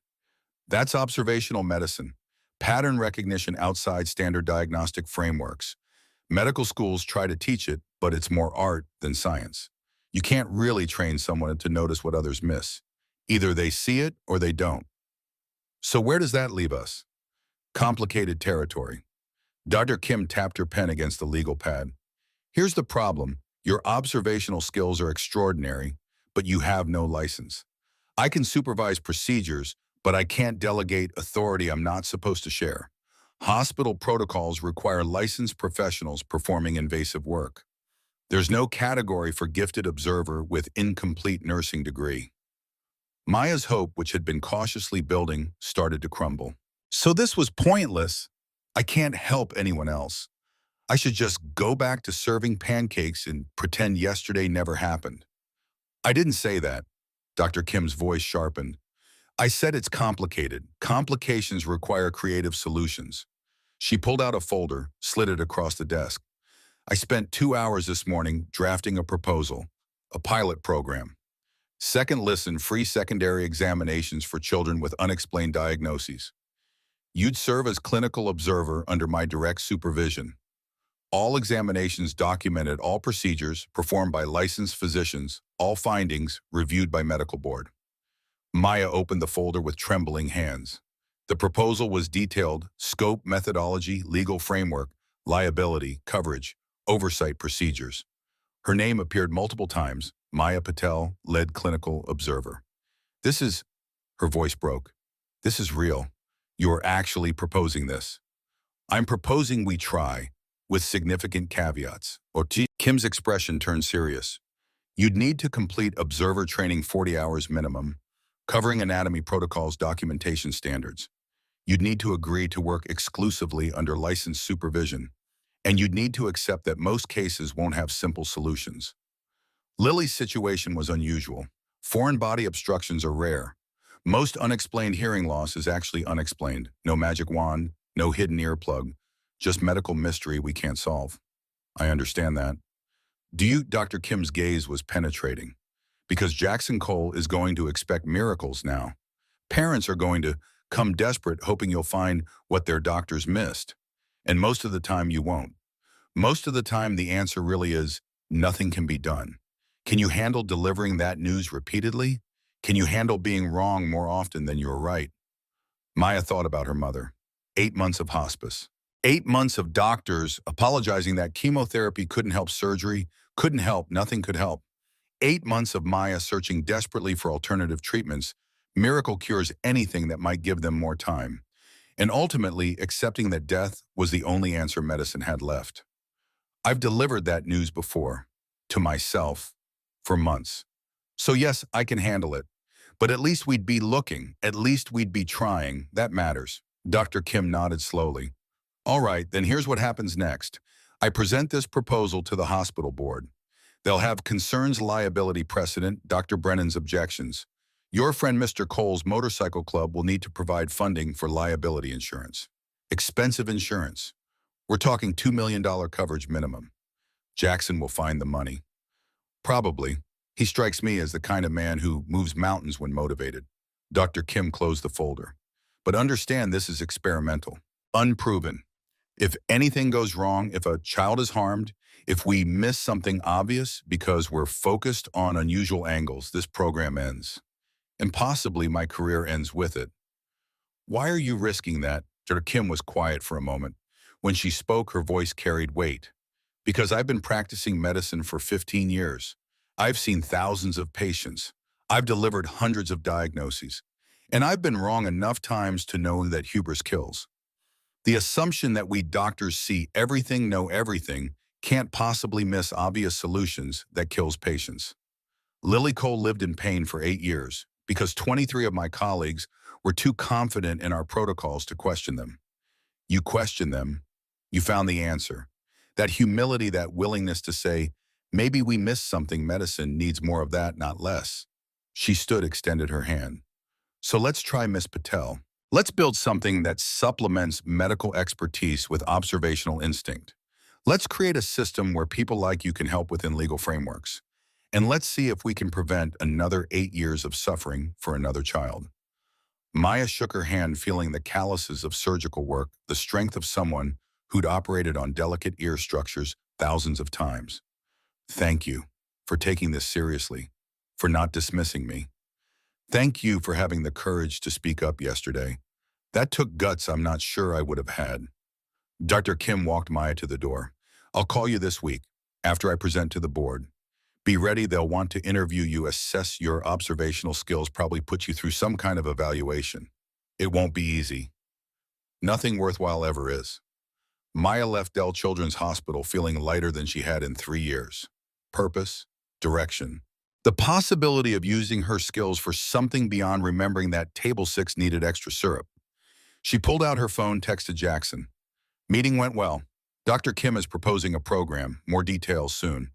That's observational medicine, pattern recognition outside standard diagnostic frameworks. Medical schools try to teach it, but it's more art than science. You can't really train someone to notice what others miss. Either they see it or they don't. So where does that leave us? Complicated territory. Dr. Kim tapped her pen against the legal pad. Here's the problem. Your observational skills are extraordinary, but you have no license. I can supervise procedures, but I can't delegate authority I'm not supposed to share. Hospital protocols require licensed professionals performing invasive work. There's no category for gifted observer with incomplete nursing degree. Maya's hope, which had been cautiously building, started to crumble. So this was pointless. I can't help anyone else. I should just go back to serving pancakes and pretend yesterday never happened. I didn't say that. Dr. Kim's voice sharpened. I said it's complicated. Complications require creative solutions. She pulled out a folder, slid it across the desk. I spent 2 hours this morning drafting a proposal, a pilot program. Second listen, free secondary examinations for children with unexplained diagnoses. You'd serve as clinical observer under my direct supervision. All examinations documented, all procedures performed by licensed physicians, all findings reviewed by medical board. Maya opened the folder with trembling hands. The proposal was detailed: scope, methodology, legal framework, liability, coverage, oversight procedures. Her name appeared multiple times: Maya Patel, lead clinical observer. This is, her voice broke. This is real. You're actually proposing this. I'm proposing we try, with significant caveats. Kim's expression turned serious. You'd need to complete observer training 40 hours minimum, covering anatomy protocols, documentation standards. You'd need to agree to work exclusively under licensed supervision, and you'd need to accept that most cases won't have simple solutions. Lily's situation was unusual. Foreign body obstructions are rare. Most unexplained hearing loss is actually unexplained. No magic wand, no hidden earplug, just medical mystery we can't solve. I understand that. Dr. Kim's gaze was penetrating. Because Jackson Cole is going to expect miracles now. Parents are going to come desperate, hoping you'll find what their doctors missed. And most of the time you won't. Most of the time the answer really is, nothing can be done. Can you handle delivering that news repeatedly? Can you handle being wrong more often than you're right? Maya thought about her mother. 8 months of hospice. 8 months of doctors apologizing that chemotherapy couldn't help, surgery couldn't help, nothing could help. 8 months of Maya searching desperately for alternative treatments, miracle cures, anything that might give them more time. And ultimately accepting that death was the only answer medicine had left. I've delivered that news before, to myself, for months. So yes, I can handle it. But at least we'd be looking, at least we'd be trying, that matters. Dr. Kim nodded slowly. All right, then here's what happens next. I present this proposal to the hospital board. They'll have concerns, liability precedent, Dr. Brennan's objections. Your friend Mr. Cole's motorcycle club will need to provide funding for liability insurance. Expensive insurance. We're talking $2 million coverage minimum. Jackson will find the money. Probably. He strikes me as the kind of man who moves mountains when motivated. Dr. Kim closed the folder. But understand, this is experimental, unproven. If anything goes wrong, if a child is harmed, if we miss something obvious because we're focused on unusual angles, this program ends. And possibly my career ends with it. Why are you risking that? Dr. Kim was quiet for a moment. When she spoke, her voice carried weight. Because I've been practicing medicine for 15 years. I've seen thousands of patients. I've delivered hundreds of diagnoses. And I've been wrong enough times to know that hubris kills. The assumption that we doctors see everything, know everything, can't possibly miss obvious solutions that kills patients. Lily Cole lived in pain for 8 years because 23 of my colleagues were too confident in our protocols to question them. You questioned them, you found the answer. That humility, that willingness to say, maybe we missed something, medicine needs more of that, not less. She stood, extended her hand. So let's try, Miss Patel. Let's build something that supplements medical expertise with observational instinct. Let's create a system where people like you can help within legal frameworks. And let's see if we can prevent another 8 years of suffering for another child. Maya shook her hand, feeling the calluses of surgical work, the strength of someone who'd operated on delicate ear structures thousands of times. Thank you for taking this seriously, for not dismissing me. Thank you for having the courage to speak up yesterday. That took guts I'm not sure I would have had. Dr. Kim walked Maya to the door. I'll call you this week, after I present to the board. Be ready, they'll want to interview you, assess your observational skills, probably put you through some kind of evaluation. It won't be easy. Nothing worthwhile ever is. Maya left Dell Children's Hospital feeling lighter than she had in 3 years. Purpose, direction. The possibility of using her skills for something beyond remembering that table 6 needed extra syrup. She pulled out her phone, texted Jackson. Meeting went well. Dr. Kim is proposing a program, more details soon.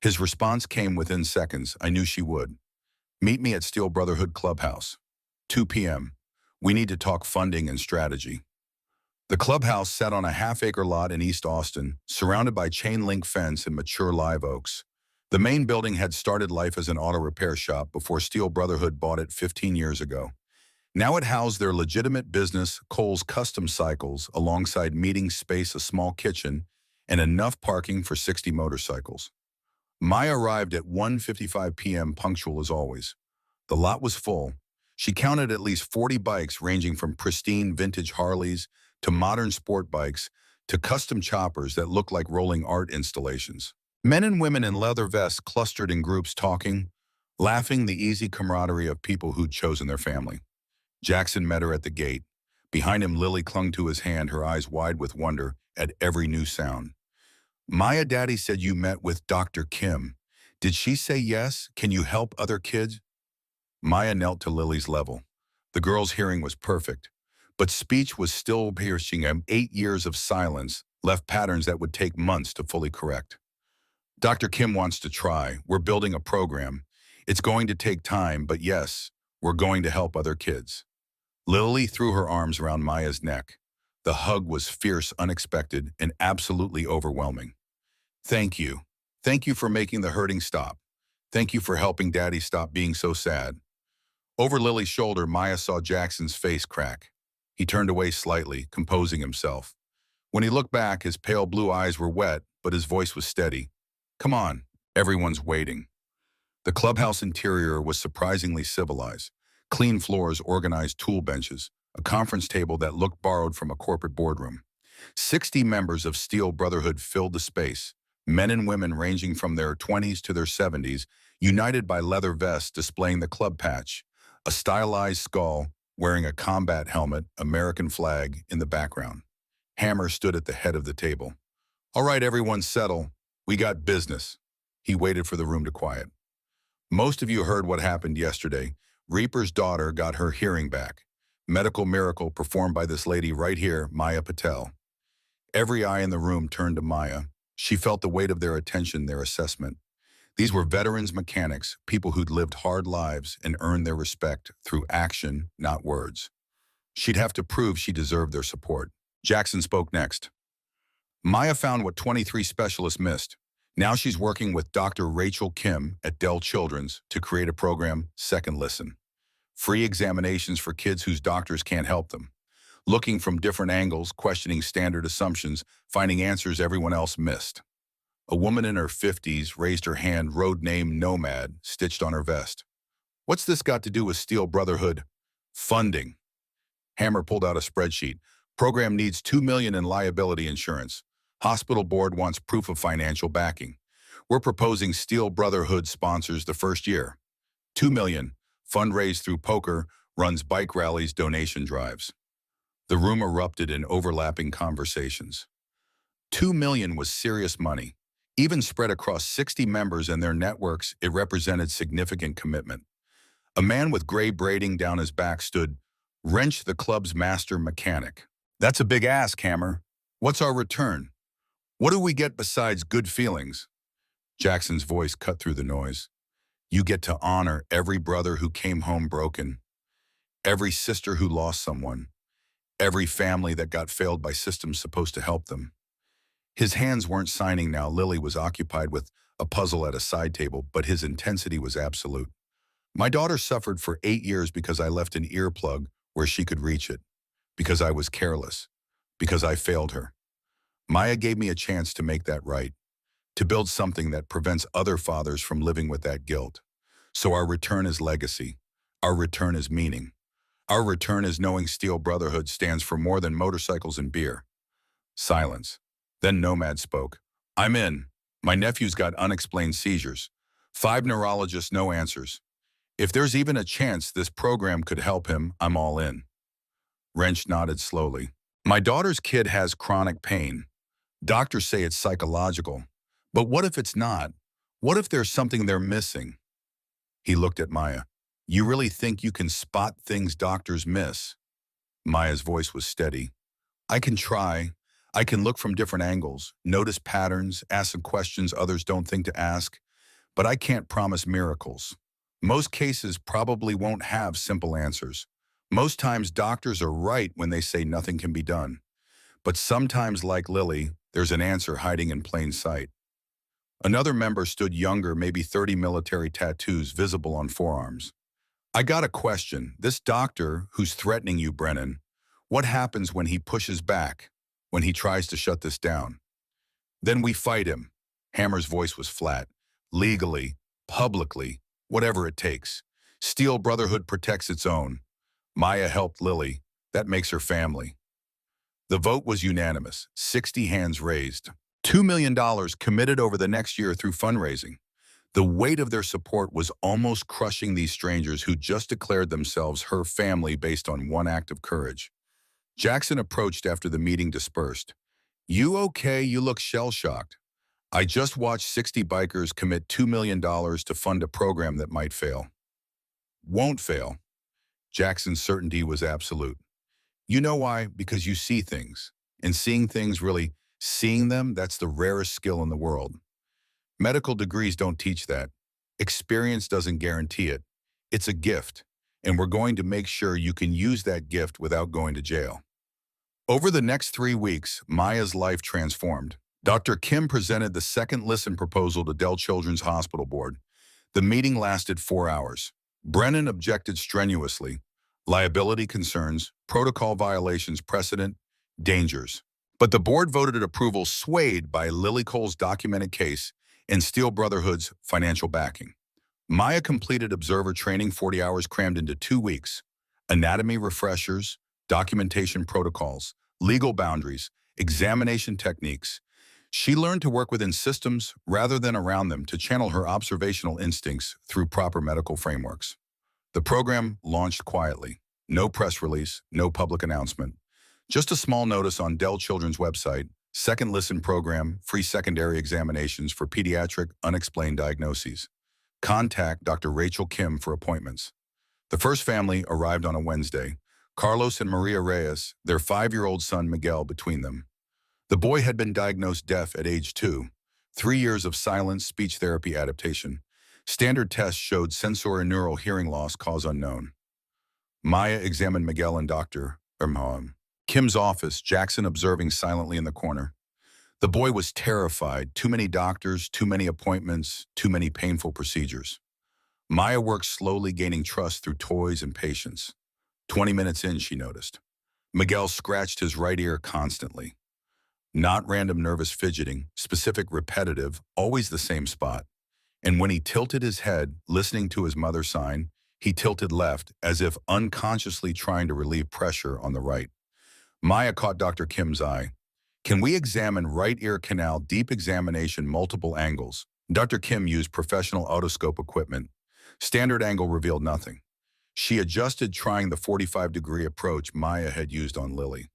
His response came within seconds. I knew she would. Meet me at Steel Brotherhood Clubhouse. 2 p.m. We need to talk funding and strategy. The clubhouse sat on a half-acre lot in East Austin, surrounded by chain-link fence and mature live oaks. The main building had started life as an auto repair shop before Steel Brotherhood bought it 15 years ago. Now it housed their legitimate business, Cole's Custom Cycles, alongside meeting space, a small kitchen, and enough parking for 60 motorcycles. Maya arrived at 1:55 p.m. punctual as always. The lot was full. She counted at least 40 bikes ranging from pristine vintage Harleys to modern sport bikes to custom choppers that looked like rolling art installations. Men and women in leather vests clustered in groups talking, laughing, the easy camaraderie of people who'd chosen their family. Jackson met her at the gate. Behind him, Lily clung to his hand, her eyes wide with wonder at every new sound. Maya, Daddy said you met with Dr. Kim. Did she say yes? Can you help other kids? Maya knelt to Lily's level. The girl's hearing was perfect, but speech was still piercing him. 8 years of silence left patterns that would take months to fully correct. Dr. Kim wants to try. We're building a program. It's going to take time, but yes, we're going to help other kids. Lily threw her arms around Maya's neck. The hug was fierce, unexpected, and absolutely overwhelming. Thank you. Thank you for making the hurting stop. Thank you for helping Daddy stop being so sad. Over Lily's shoulder, Maya saw Jackson's face crack. He turned away slightly, composing himself. When he looked back, his pale blue eyes were wet, but his voice was steady. Come on, everyone's waiting. The clubhouse interior was surprisingly civilized. Clean floors, organized tool benches, a conference table that looked borrowed from a corporate boardroom. 60 members of Steel Brotherhood filled the space, men and women ranging from their 20s to their 70s, united by leather vests displaying the club patch, a stylized skull wearing a combat helmet, American flag in the background. Hammer stood at the head of the table. All right, everyone settle. We got business. He waited for the room to quiet. Most of you heard what happened yesterday. Reaper's daughter got her hearing back. Medical miracle performed by this lady right here, Maya Patel. Every eye in the room turned to Maya. She felt the weight of their attention, their assessment. These were veterans mechanics, people who'd lived hard lives and earned their respect through action, not words. She'd have to prove she deserved their support. Jackson spoke next. Maya found what 23 specialists missed. Now she's working with Dr. Rachel Kim at Dell Children's to create a program, Second Listen. Free examinations for kids whose doctors can't help them. Looking from different angles, questioning standard assumptions, finding answers everyone else missed. A woman in her 50s raised her hand, road name Nomad, stitched on her vest. What's this got to do with Steel Brotherhood? Funding. Hammer pulled out a spreadsheet. Program needs $2 million in liability insurance. Hospital board wants proof of financial backing. We're proposing Steel Brotherhood sponsors the first year. $2 million, fundraised through poker, runs bike rallies, donation drives. The room erupted in overlapping conversations. $2 million was serious money. Even spread across 60 members and their networks, it represented significant commitment. A man with gray braiding down his back stood, Wrench, the club's master mechanic. That's a big ask, Hammer. What's our return? What do we get besides good feelings? Jackson's voice cut through the noise. You get to honor every brother who came home broken, every sister who lost someone, every family that got failed by systems supposed to help them. His hands weren't signing now. Lily was occupied with a puzzle at a side table, but his intensity was absolute. My daughter suffered for 8 years because I left an earplug where she could reach it, because I was careless, because I failed her. Maya gave me a chance to make that right, to build something that prevents other fathers from living with that guilt. So our return is legacy. Our return is meaning. Our return is knowing Steel Brotherhood stands for more than motorcycles and beer. Silence. Then Nomad spoke. I'm in. My nephew's got unexplained seizures. 5 neurologists, no answers. If there's even a chance this program could help him, I'm all in. Wrench nodded slowly. My daughter's kid has chronic pain. Doctors say it's psychological. But what if it's not? What if there's something they're missing? He looked at Maya. You really think you can spot things doctors miss? Maya's voice was steady. I can try. I can look from different angles, notice patterns, ask some questions others don't think to ask, but I can't promise miracles. Most cases probably won't have simple answers. Most times doctors are right when they say nothing can be done. But sometimes, like Lily, there's an answer hiding in plain sight. Another member stood younger, maybe 30 military tattoos visible on forearms. I got a question. This doctor who's threatening you, Brennan, what happens when he pushes back, when he tries to shut this down? Then we fight him. Hammer's voice was flat. Legally, publicly, whatever it takes. Steel Brotherhood protects its own. Maya helped Lily. That makes her family. The vote was unanimous, 60 hands raised. $2 million committed over the next year through fundraising. The weight of their support was almost crushing these strangers who just declared themselves her family based on one act of courage. Jackson approached after the meeting dispersed. You okay? You look shell-shocked. I just watched 60 bikers commit $2 million to fund a program that might fail. Won't fail. Jackson's certainty was absolute. You know why? Because you see things. And seeing things, really seeing them, that's the rarest skill in the world. Medical degrees don't teach that. Experience doesn't guarantee it. It's a gift, and we're going to make sure you can use that gift without going to jail. Over the next 3 weeks, Maya's life transformed. Dr. Kim presented the second listen proposal to Dell Children's Hospital Board. The meeting lasted 4 hours. Brennan objected strenuously. Liability concerns, protocol violations, precedent, dangers. But the board voted approval swayed by Lily Cole's documented case and Steel Brotherhood's financial backing. Maya completed observer training 40 hours crammed into 2 weeks. Anatomy refreshers, documentation protocols, legal boundaries, examination techniques. She learned to work within systems rather than around them to channel her observational instincts through proper medical frameworks. The program launched quietly. No press release, no public announcement. Just a small notice on Dell Children's website, Second Listen Program, free secondary examinations for pediatric unexplained diagnoses. Contact Dr. Rachel Kim for appointments. The first family arrived on a Wednesday. Carlos and Maria Reyes, their 5-year-old son Miguel between them. The boy had been diagnosed deaf at age 2, 3 years of silent speech therapy adaptation. Standard tests showed sensorineural hearing loss, cause unknown. Maya examined Miguel in Dr. Kim's office, Jackson observing silently in the corner. The boy was terrified. Too many doctors, too many appointments, too many painful procedures. Maya worked slowly, gaining trust through toys and patience. 20 minutes in, she noticed. Miguel scratched his right ear constantly. Not random nervous fidgeting, specific, repetitive, always the same spot. And when he tilted his head, listening to his mother sign, he tilted left, as if unconsciously trying to relieve pressure on the right. Maya caught Dr. Kim's eye. Can we examine right ear canal, deep examination, multiple angles? Dr. Kim used professional otoscope equipment. Standard angle revealed nothing. She adjusted, trying the 45-degree approach Maya had used on Lily.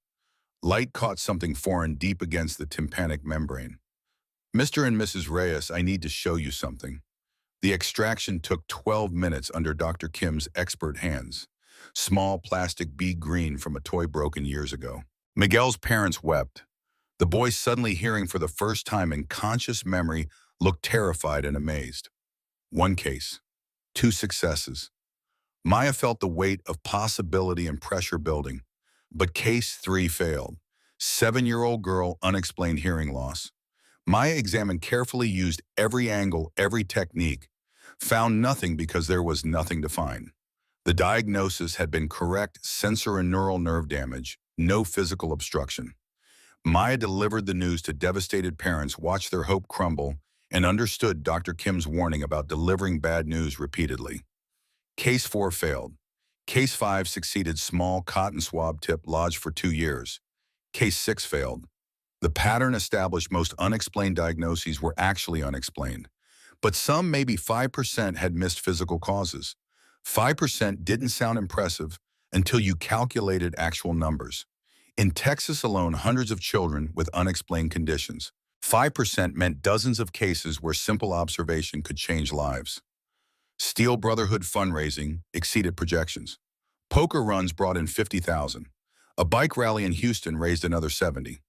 Light caught something foreign deep against the tympanic membrane. Mr. and Mrs. Reyes, I need to show you something. The extraction took 12 minutes under Dr. Kim's expert hands. Small plastic bead green from a toy broken years ago. Miguel's parents wept. The boy, suddenly hearing for the first time in conscious memory, looked terrified and amazed. 1 case. 2 successes. Maya felt the weight of possibility and pressure building. But case 3 failed. 7-year-old girl, unexplained hearing loss. Maya examined carefully, used every angle, every technique. Found nothing because there was nothing to find. The diagnosis had been correct: sensorineural nerve damage, no physical obstruction. Maya delivered the news to devastated parents, watched their hope crumble, and understood Dr. Kim's warning about delivering bad news repeatedly. Case 4 failed. Case 5 succeeded. Small cotton swab tip lodged for 2 years. Case 6 failed. The pattern established: most unexplained diagnoses were actually unexplained. But some, maybe 5%, had missed physical causes. 5% didn't sound impressive until you calculated actual numbers. In Texas alone, hundreds of children with unexplained conditions. 5% meant dozens of cases where simple observation could change lives. Steel Brotherhood fundraising exceeded projections. Poker runs brought in 50,000. A bike rally in Houston raised another 70.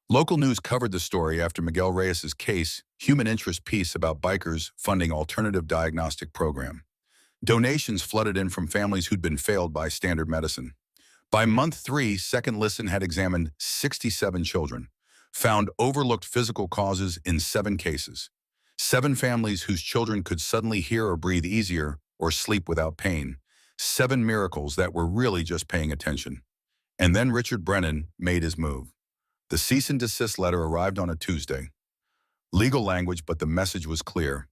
Local news covered the story after Miguel Reyes' case, human interest piece about bikers funding alternative diagnostic program. Donations flooded in from families who'd been failed by standard medicine. By month 3, Second Listen had examined 67 children, found overlooked physical causes in 7 cases. 7 families whose children could suddenly hear or breathe easier or sleep without pain. 7 miracles that were really just paying attention. And then Richard Brennan made his move. The cease and desist letter arrived on a Tuesday. Legal language, but the message was clear.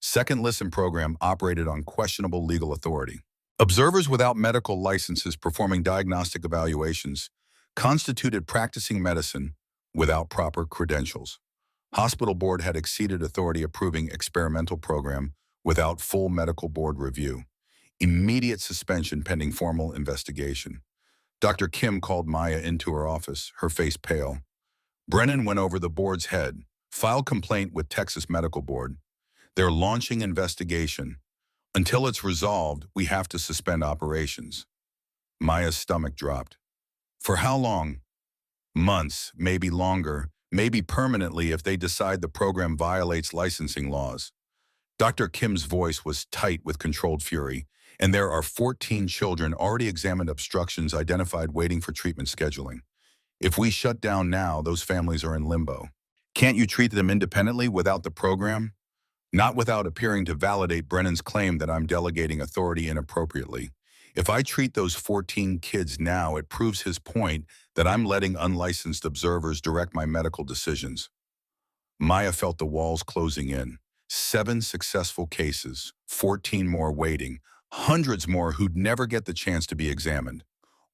Second Listen program operated on questionable legal authority. Observers without medical licenses performing diagnostic evaluations constituted practicing medicine without proper credentials. Hospital board had exceeded authority approving experimental program without full medical board review. Immediate suspension pending formal investigation. Dr. Kim called Maya into her office, her face pale. Brennan went over the board's head, filed complaint with Texas Medical Board. They're launching investigation. Until it's resolved, we have to suspend operations. Maya's stomach dropped. For how long? Months, maybe longer, maybe permanently if they decide the program violates licensing laws. Dr. Kim's voice was tight with controlled fury, and there are 14 children already examined obstructions identified waiting for treatment scheduling. If we shut down now, those families are in limbo. Can't you treat them independently without the program? Not without appearing to validate Brennan's claim that I'm delegating authority inappropriately. If I treat those 14 kids now, it proves his point that I'm letting unlicensed observers direct my medical decisions. Maya felt the walls closing in. 7 successful cases, 14 more waiting, hundreds more who'd never get the chance to be examined.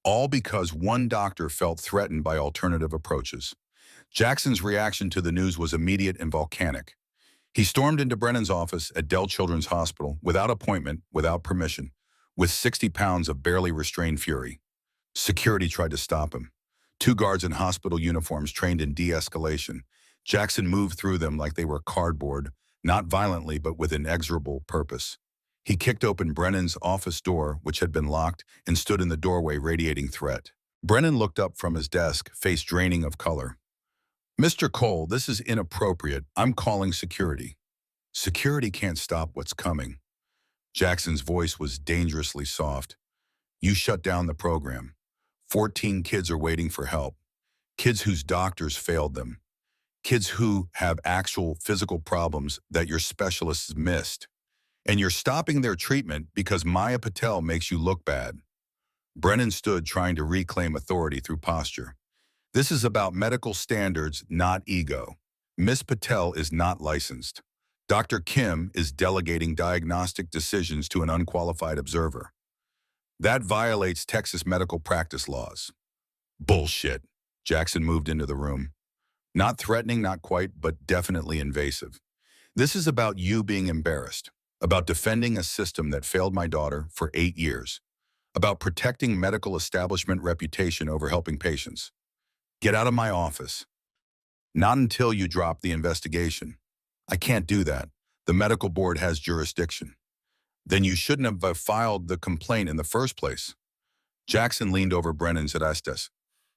All because one doctor felt threatened by alternative approaches. Jackson's reaction to the news was immediate and volcanic. He stormed into Brennan's office at Dell Children's Hospital without appointment, without permission, with 60 pounds of barely restrained fury. Security tried to stop him. 2 guards in hospital uniforms trained in de-escalation. Jackson moved through them like they were cardboard, not violently but with inexorable purpose. He kicked open Brennan's office door, which had been locked, and stood in the doorway radiating threat. Brennan looked up from his desk, face draining of color. "Mr. Cole, this is inappropriate. I'm calling security." "Security can't stop what's coming." Jackson's voice was dangerously soft. "You shut down the program. 14 kids are waiting for help. Kids whose doctors failed them. Kids who have actual physical problems that your specialists missed. And you're stopping their treatment because Maya Patel makes you look bad." Brennan stood trying to reclaim authority through posture. "This is about medical standards, not ego. Miss Patel is not licensed. Dr. Kim is delegating diagnostic decisions to an unqualified observer. That violates Texas medical practice laws." "Bullshit." Jackson moved into the room. Not threatening, not quite, but definitely invasive. "This is about you being embarrassed, about defending a system that failed my daughter for 8 years, about protecting medical establishment reputation over helping patients. Get out of my office. Not until you drop the investigation." "I can't do that. The medical board has jurisdiction." "Then you shouldn't have filed the complaint in the first place." Jackson leaned over Brennan's at Estes.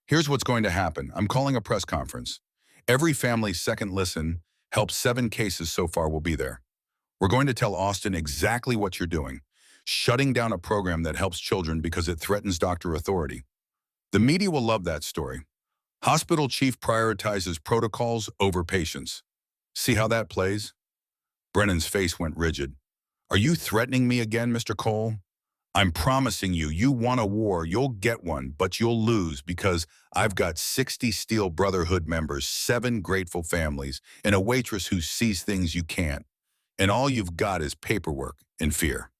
"Here's what's going to happen. I'm calling a press conference. Every family's second listen helped 7 cases so far will be there. We're going to tell Austin exactly what you're doing, shutting down a program that helps children because it threatens doctor authority. The media will love that story. Hospital chief prioritizes protocols over patients. See how that plays?" Brennan's face went rigid. "Are you threatening me again, Mr. Cole? I'm promising you, you want a war, you'll get one, but you'll lose because I've got 60 Steel Brotherhood members, 7 grateful families, and a waitress who sees things you can't. And all you've got is paperwork and fear."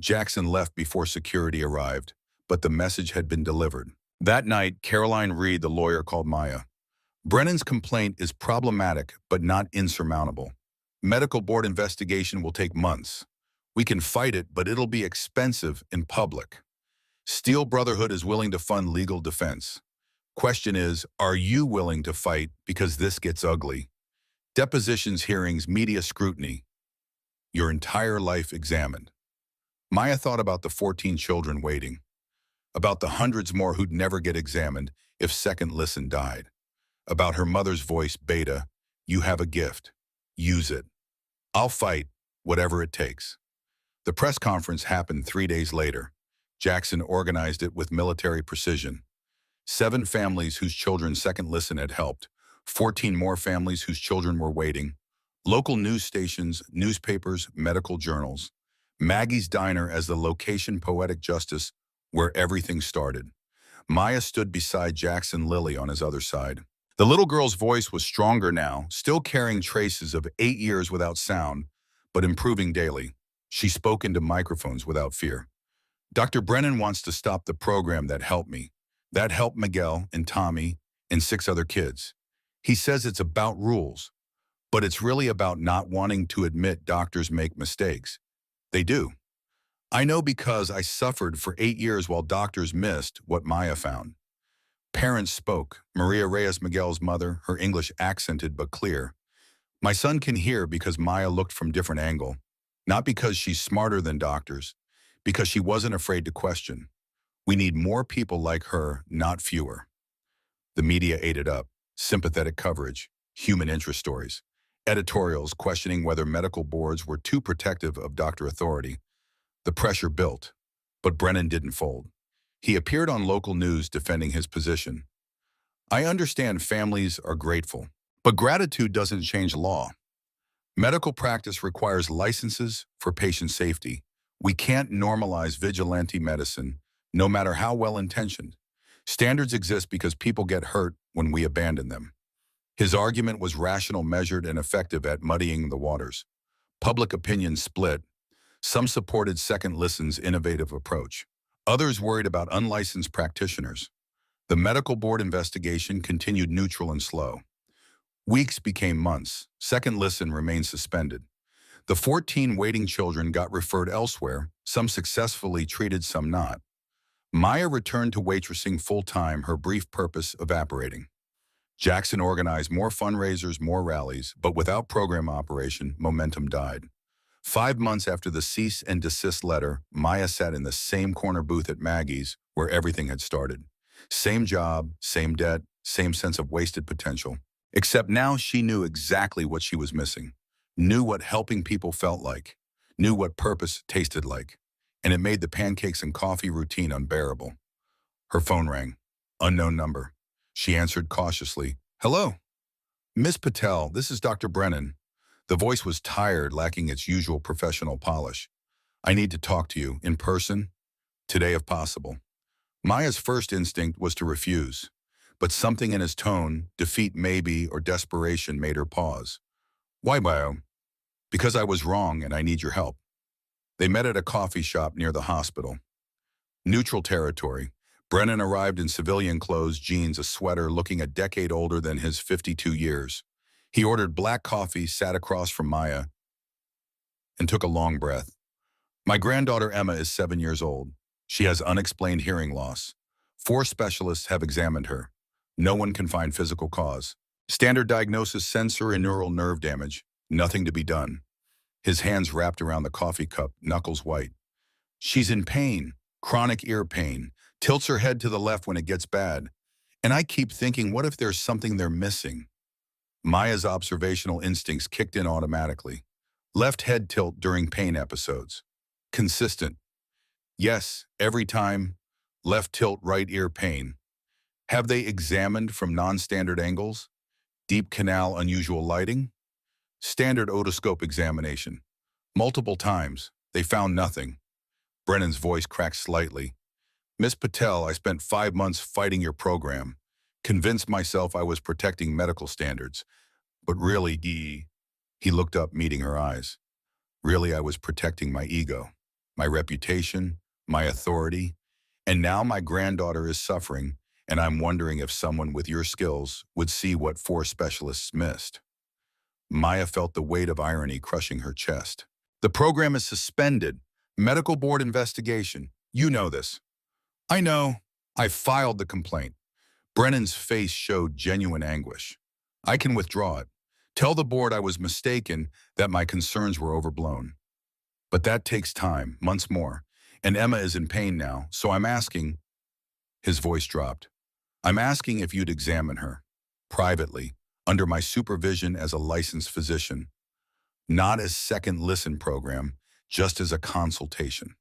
Jackson left before security arrived, but the message had been delivered. That night, Caroline Reed, the lawyer, called Maya. "Brennan's complaint is problematic, but not insurmountable. Medical board investigation will take months. We can fight it, but it'll be expensive in public. Steel Brotherhood is willing to fund legal defense. Question is, are you willing to fight because this gets ugly? Depositions, hearings, media scrutiny. Your entire life examined." Maya thought about the 14 children waiting, about the hundreds more who'd never get examined if Second Listen died, about her mother's voice, "Beta, you have a gift. Use it. I'll fight, whatever it takes." The press conference happened 3 days later. Jackson organized it with military precision. 7 families whose children's second listen had helped, 14 more families whose children were waiting, local news stations, newspapers, medical journals, Maggie's Diner as the location poetic justice where everything started. Maya stood beside Jackson Lily on his other side. The little girl's voice was stronger now, still carrying traces of 8 years without sound, but improving daily. She spoke into microphones without fear. Dr. Brennan wants to stop the program that helped me. That helped Miguel and Tommy and 6 other kids. He says it's about rules, but it's really about not wanting to admit doctors make mistakes. They do. I know because I suffered for 8 years while doctors missed what Maya found. Parents spoke. Maria Reyes, Miguel's mother, her English accented but clear. My son can hear because Maya looked from different angle. Not because she's smarter than doctors, because she wasn't afraid to question. We need more people like her, not fewer. The media ate it up. Sympathetic coverage, human interest stories, editorials questioning whether medical boards were too protective of doctor authority. The pressure built, but Brennan didn't fold. He appeared on local news defending his position. I understand families are grateful, but gratitude doesn't change law. Medical practice requires licenses for patient safety. We can't normalize vigilante medicine, no matter how well-intentioned. Standards exist because people get hurt when we abandon them. His argument was rational, measured, and effective at muddying the waters. Public opinion split. Some supported Second Listen's innovative approach. Others worried about unlicensed practitioners. The medical board investigation continued neutral and slow. Weeks became months. Second Listen remained suspended. The 14 waiting children got referred elsewhere, some successfully treated, some not. Maya returned to waitressing full-time, her brief purpose evaporating. Jackson organized more fundraisers, more rallies, but without program operation, momentum died. 5 months after the cease and desist letter, Maya sat in the same corner booth at Maggie's where everything had started. Same job, same debt, same sense of wasted potential. Except now she knew exactly what she was missing. Knew what helping people felt like. Knew what purpose tasted like. And it made the pancakes and coffee routine unbearable. Her phone rang. Unknown number. She answered cautiously. Hello? Miss Patel, this is Dr. Brennan. The voice was tired, lacking its usual professional polish. I need to talk to you, in person, today if possible. Maya's first instinct was to refuse, but something in his tone, defeat maybe or desperation, made her pause. Why, Bio? Because I was wrong and I need your help. They met at a coffee shop near the hospital. Neutral territory. Brennan arrived in civilian clothes, jeans, a sweater, looking a decade older than his 52 years. He ordered black coffee, sat across from Maya, and took a long breath. My granddaughter Emma is 7 years old. She has unexplained hearing loss. 4 specialists have examined her. No one can find physical cause. Standard diagnosis, sensory and neural nerve damage. Nothing to be done. His hands wrapped around the coffee cup, knuckles white. She's in pain, chronic ear pain. Tilts her head to the left when it gets bad. And I keep thinking, what if there's something they're missing? Maya's observational instincts kicked in automatically. Left head tilt during pain episodes. Consistent. Yes, every time. Left tilt, right ear pain. Have they examined from non-standard angles? Deep canal, unusual lighting? Standard otoscope examination. Multiple times. They found nothing. Brennan's voice cracked slightly. Miss Patel, I spent 5 months fighting your program. Convinced myself I was protecting medical standards. But really, he looked up, meeting her eyes. Really, I was protecting my ego, my reputation, my authority. And now my granddaughter is suffering, and I'm wondering if someone with your skills would see what 4 specialists missed. Maya felt the weight of irony crushing her chest. The program is suspended. Medical board investigation. You know this. I know. I filed the complaint. Brennan's face showed genuine anguish. I can withdraw it. Tell the board I was mistaken, that my concerns were overblown. But that takes time, months more. And Emma is in pain now, so I'm asking. His voice dropped. I'm asking if you'd examine her, privately, under my supervision as a licensed physician. Not as second listen program, just as a consultation.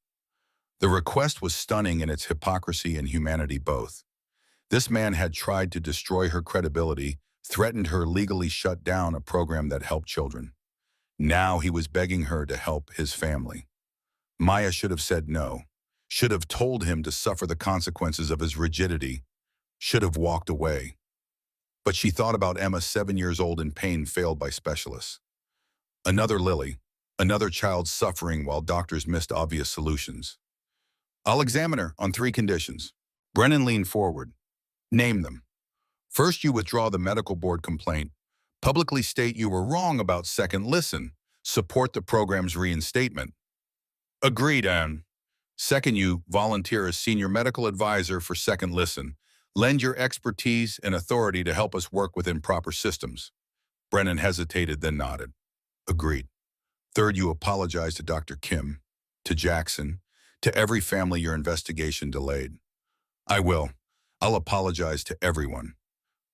The request was stunning in its hypocrisy and humanity both. This man had tried to destroy her credibility, threatened her legally shut down a program that helped children. Now he was begging her to help his family. Maya should have said no, should have told him to suffer the consequences of his rigidity, should have walked away. But she thought about Emma, 7 years old in pain, failed by specialists. Another Lily, another child suffering while doctors missed obvious solutions. I'll examine her on 3 conditions. Brennan leaned forward. Name them. First, you withdraw the medical board complaint, publicly state you were wrong about Second Listen, support the program's reinstatement. Agreed, Anne. Second, you volunteer as senior medical advisor for Second Listen. Lend your expertise and authority to help us work within proper systems. Brennan hesitated, then nodded. Agreed. Third, you apologize to Dr. Kim, to Jackson, to every family your investigation delayed. I will. I'll apologize to everyone.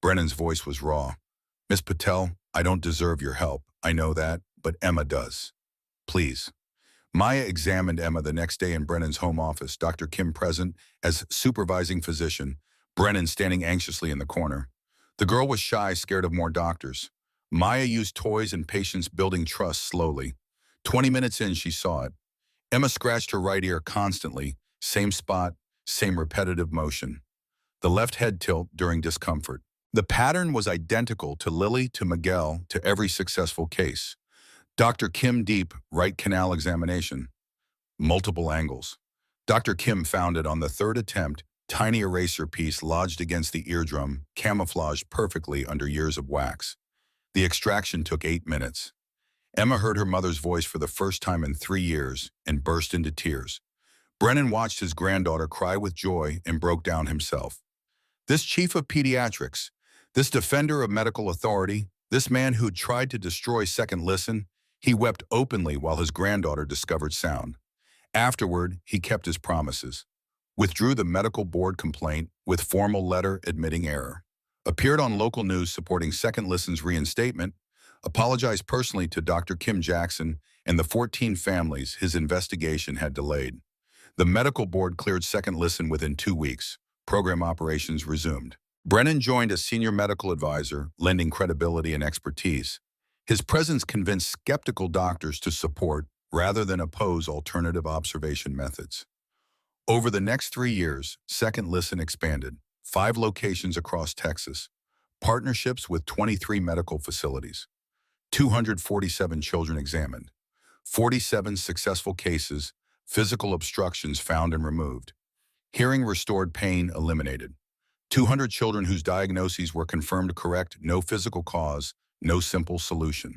Brennan's voice was raw. Miss Patel, I don't deserve your help. I know that, but Emma does. Please. Maya examined Emma the next day in Brennan's home office, Dr. Kim present as supervising physician, Brennan standing anxiously in the corner. The girl was shy, scared of more doctors. Maya used toys and patience, building trust slowly. 20 minutes in, she saw it. Emma scratched her right ear constantly, same spot, same repetitive motion. The left head tilt during discomfort. The pattern was identical to Lily, to Miguel, to every successful case. Dr. Kim deep, right canal examination. Multiple angles. Dr. Kim found it on the 3rd attempt, tiny eraser piece lodged against the eardrum, camouflaged perfectly under years of wax. The extraction took 8 minutes. Emma heard her mother's voice for the first time in 3 years and burst into tears. Brennan watched his granddaughter cry with joy and broke down himself. This chief of pediatrics, this defender of medical authority, this man who'd tried to destroy Second Listen, he wept openly while his granddaughter discovered sound. Afterward, he kept his promises. Withdrew the medical board complaint with formal letter admitting error. Appeared on local news supporting Second Listen's reinstatement. Apologized personally to Dr. Kim Jackson and the 14 families his investigation had delayed. The medical board cleared Second Listen within 2 weeks. Program operations resumed. Brennan joined as senior medical advisor, lending credibility and expertise. His presence convinced skeptical doctors to support rather than oppose alternative observation methods. Over the next 3 years, Second Listen expanded. 5 locations across Texas, partnerships with 23 medical facilities, 247 children examined, 47 successful cases, physical obstructions found and removed, hearing restored, pain eliminated, 200 children whose diagnoses were confirmed correct, no physical cause, no simple solution,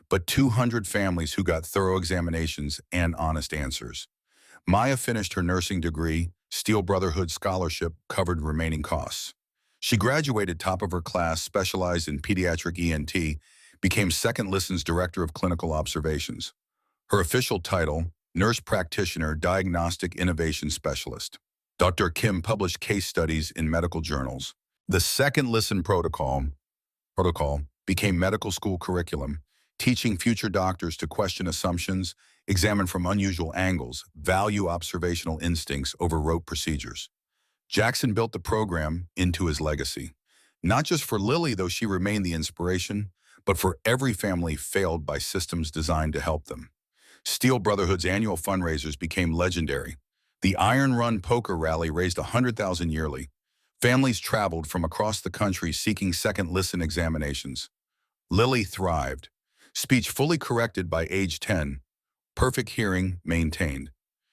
but 200 families who got thorough examinations and honest answers. Maya finished her nursing degree, Steel Brotherhood scholarship covered remaining costs. She graduated top of her class, specialized in pediatric ENT, became Second Listen's Director of Clinical Observations. Her official title, Nurse Practitioner Diagnostic Innovation Specialist. Dr. Kim published case studies in medical journals. The Second Listen protocol became medical school curriculum, teaching future doctors to question assumptions, examine from unusual angles, value observational instincts over rote procedures. Jackson built the program into his legacy. Not just for Lily, though she remained the inspiration, but for every family failed by systems designed to help them. Steel Brotherhood's annual fundraisers became legendary. The Iron Run Poker Rally raised $100,000 yearly. Families traveled from across the country seeking Second Listen examinations. Lily thrived. Speech fully corrected by age 10. Perfect hearing maintained.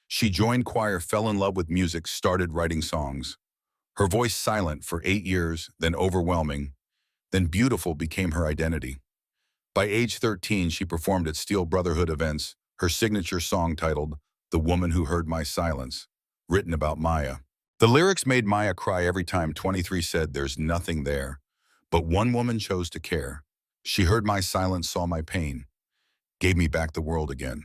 She joined choir, fell in love with music, started writing songs. Her voice silent for 8 years, then overwhelming, then beautiful became her identity. By age 13, she performed at Steel Brotherhood events, her signature song titled The Woman Who Heard My Silence, written about Maya. The lyrics made Maya cry every time 23 said there's nothing there. But one woman chose to care. She heard my silence, saw my pain, gave me back the world again.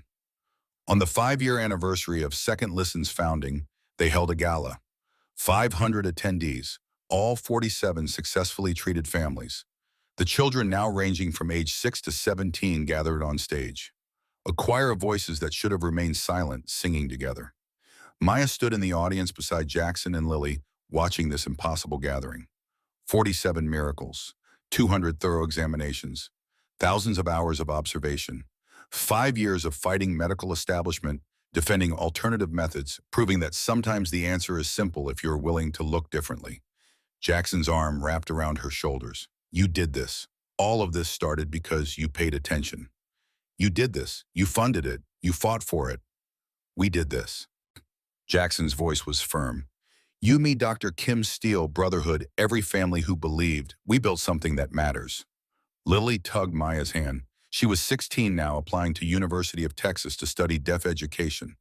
On the 5-year anniversary of Second Listen's founding, they held a gala. 500 attendees, all 47 successfully treated families. The children, now ranging from age 6 to 17, gathered on stage. A choir of voices that should have remained silent, singing together. Maya stood in the audience beside Jackson and Lily, watching this impossible gathering. 47 miracles, 200 thorough examinations, thousands of hours of observation, 5 years of fighting medical establishment, defending alternative methods, proving that sometimes the answer is simple if you're willing to look differently. Jackson's arm wrapped around her shoulders. You did this. All of this started because you paid attention. You did this. You funded it. You fought for it. We did this. Jackson's voice was firm. You, me, Dr. Kim Steele, Brotherhood, every family who believed, we built something that matters. Lily tugged Maya's hand. She was 16 now, applying to University of Texas to study deaf education.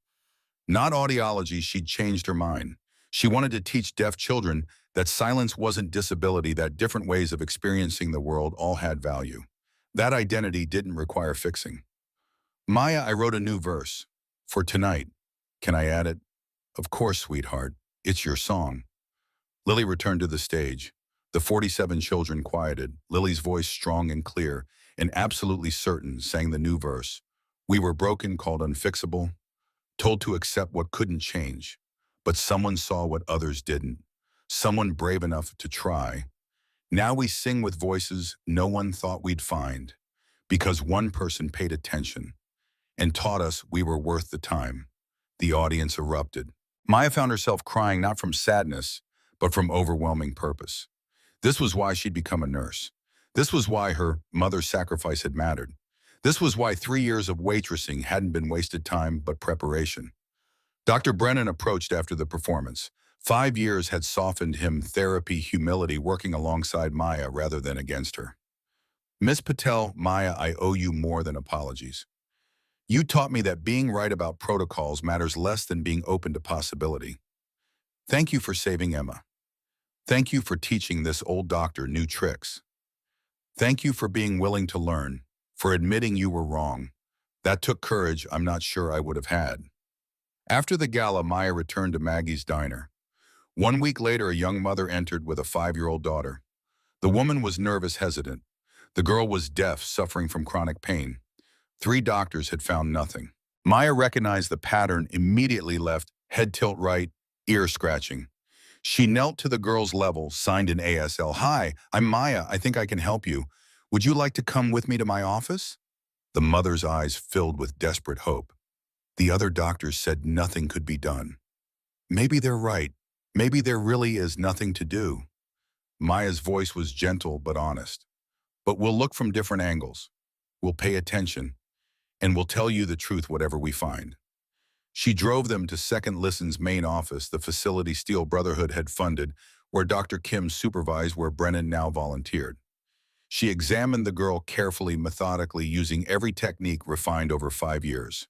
Not audiology, she'd changed her mind. She wanted to teach deaf children that silence wasn't disability, that different ways of experiencing the world all had value. That identity didn't require fixing. Maya, I wrote a new verse. For tonight. Can I add it? Of course, sweetheart. It's your song. Lily returned to the stage. The 47 children quieted. Lily's voice, strong and clear, and absolutely certain, sang the new verse. We were broken, called unfixable, told to accept what couldn't change. But someone saw what others didn't. Someone brave enough to try. Now we sing with voices no one thought we'd find, because one person paid attention and taught us we were worth the time. The audience erupted. Maya found herself crying not from sadness, but from overwhelming purpose. This was why she'd become a nurse. This was why her mother's sacrifice had mattered. This was why 3 years of waitressing hadn't been wasted time, but preparation. Dr. Brennan approached after the performance. 5 years had softened him, therapy, humility, working alongside Maya rather than against her. Miss Patel, Maya, I owe you more than apologies. You taught me that being right about protocols matters less than being open to possibility. Thank you for saving Emma. Thank you for teaching this old doctor new tricks. Thank you for being willing to learn, for admitting you were wrong. That took courage I'm not sure I would have had. After the gala, Maya returned to Maggie's diner. 1 week later, a young mother entered with a 5-year-old daughter. The woman was nervous, hesitant. The girl was deaf, suffering from chronic pain. 3 doctors had found nothing. Maya recognized the pattern, immediately left, head tilt right, ear scratching. She knelt to the girl's level, signed in ASL. Hi, I'm Maya. I think I can help you. Would you like to come with me to my office? The mother's eyes filled with desperate hope. The other doctors said nothing could be done. Maybe they're right. Maybe there really is nothing to do. Maya's voice was gentle but honest. But we'll look from different angles. We'll pay attention. And we'll tell you the truth whatever we find. She drove them to Second Listen's main office, the facility Steele Brotherhood had funded, where Dr. Kim supervised, where Brennan now volunteered. She examined the girl carefully, methodically, using every technique refined over 5 years.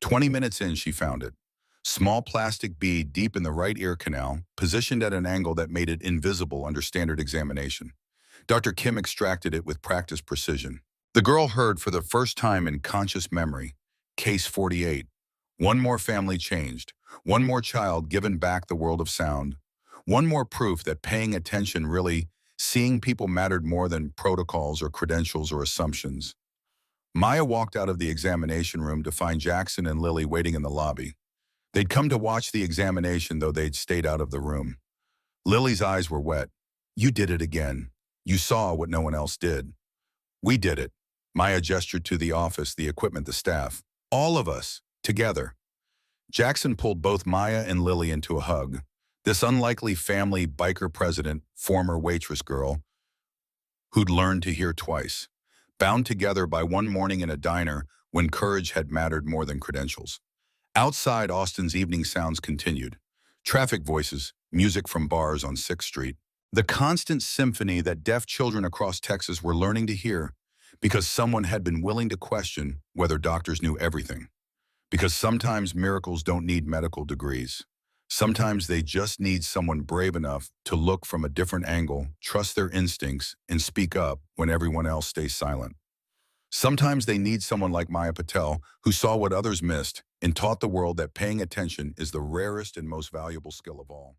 20 minutes in, she found it. Small plastic bead deep in the right ear canal, positioned at an angle that made it invisible under standard examination. Dr. Kim extracted it with practiced precision. The girl heard for the first time in conscious memory, Case 48. One more family changed. One more child given back the world of sound. One more proof that paying attention really, seeing people mattered more than protocols or credentials or assumptions. Maya walked out of the examination room to find Jackson and Lily waiting in the lobby. They'd come to watch the examination, though they'd stayed out of the room. Lily's eyes were wet. You did it again. You saw what no one else did. We did it. Maya gestured to the office, the equipment, the staff. All of us, together. Jackson pulled both Maya and Lily into a hug. This unlikely family biker president, former waitress girl, who'd learned to hear twice, bound together by one morning in a diner when courage had mattered more than credentials. Outside, Austin's evening sounds continued. Traffic voices, music from bars on 6th Street. The constant symphony that deaf children across Texas were learning to hear, because someone had been willing to question whether doctors knew everything. Because sometimes miracles don't need medical degrees. Sometimes they just need someone brave enough to look from a different angle, trust their instincts, and speak up when everyone else stays silent. Sometimes they need someone like Maya Patel, who saw what others missed and taught the world that paying attention is the rarest and most valuable skill of all.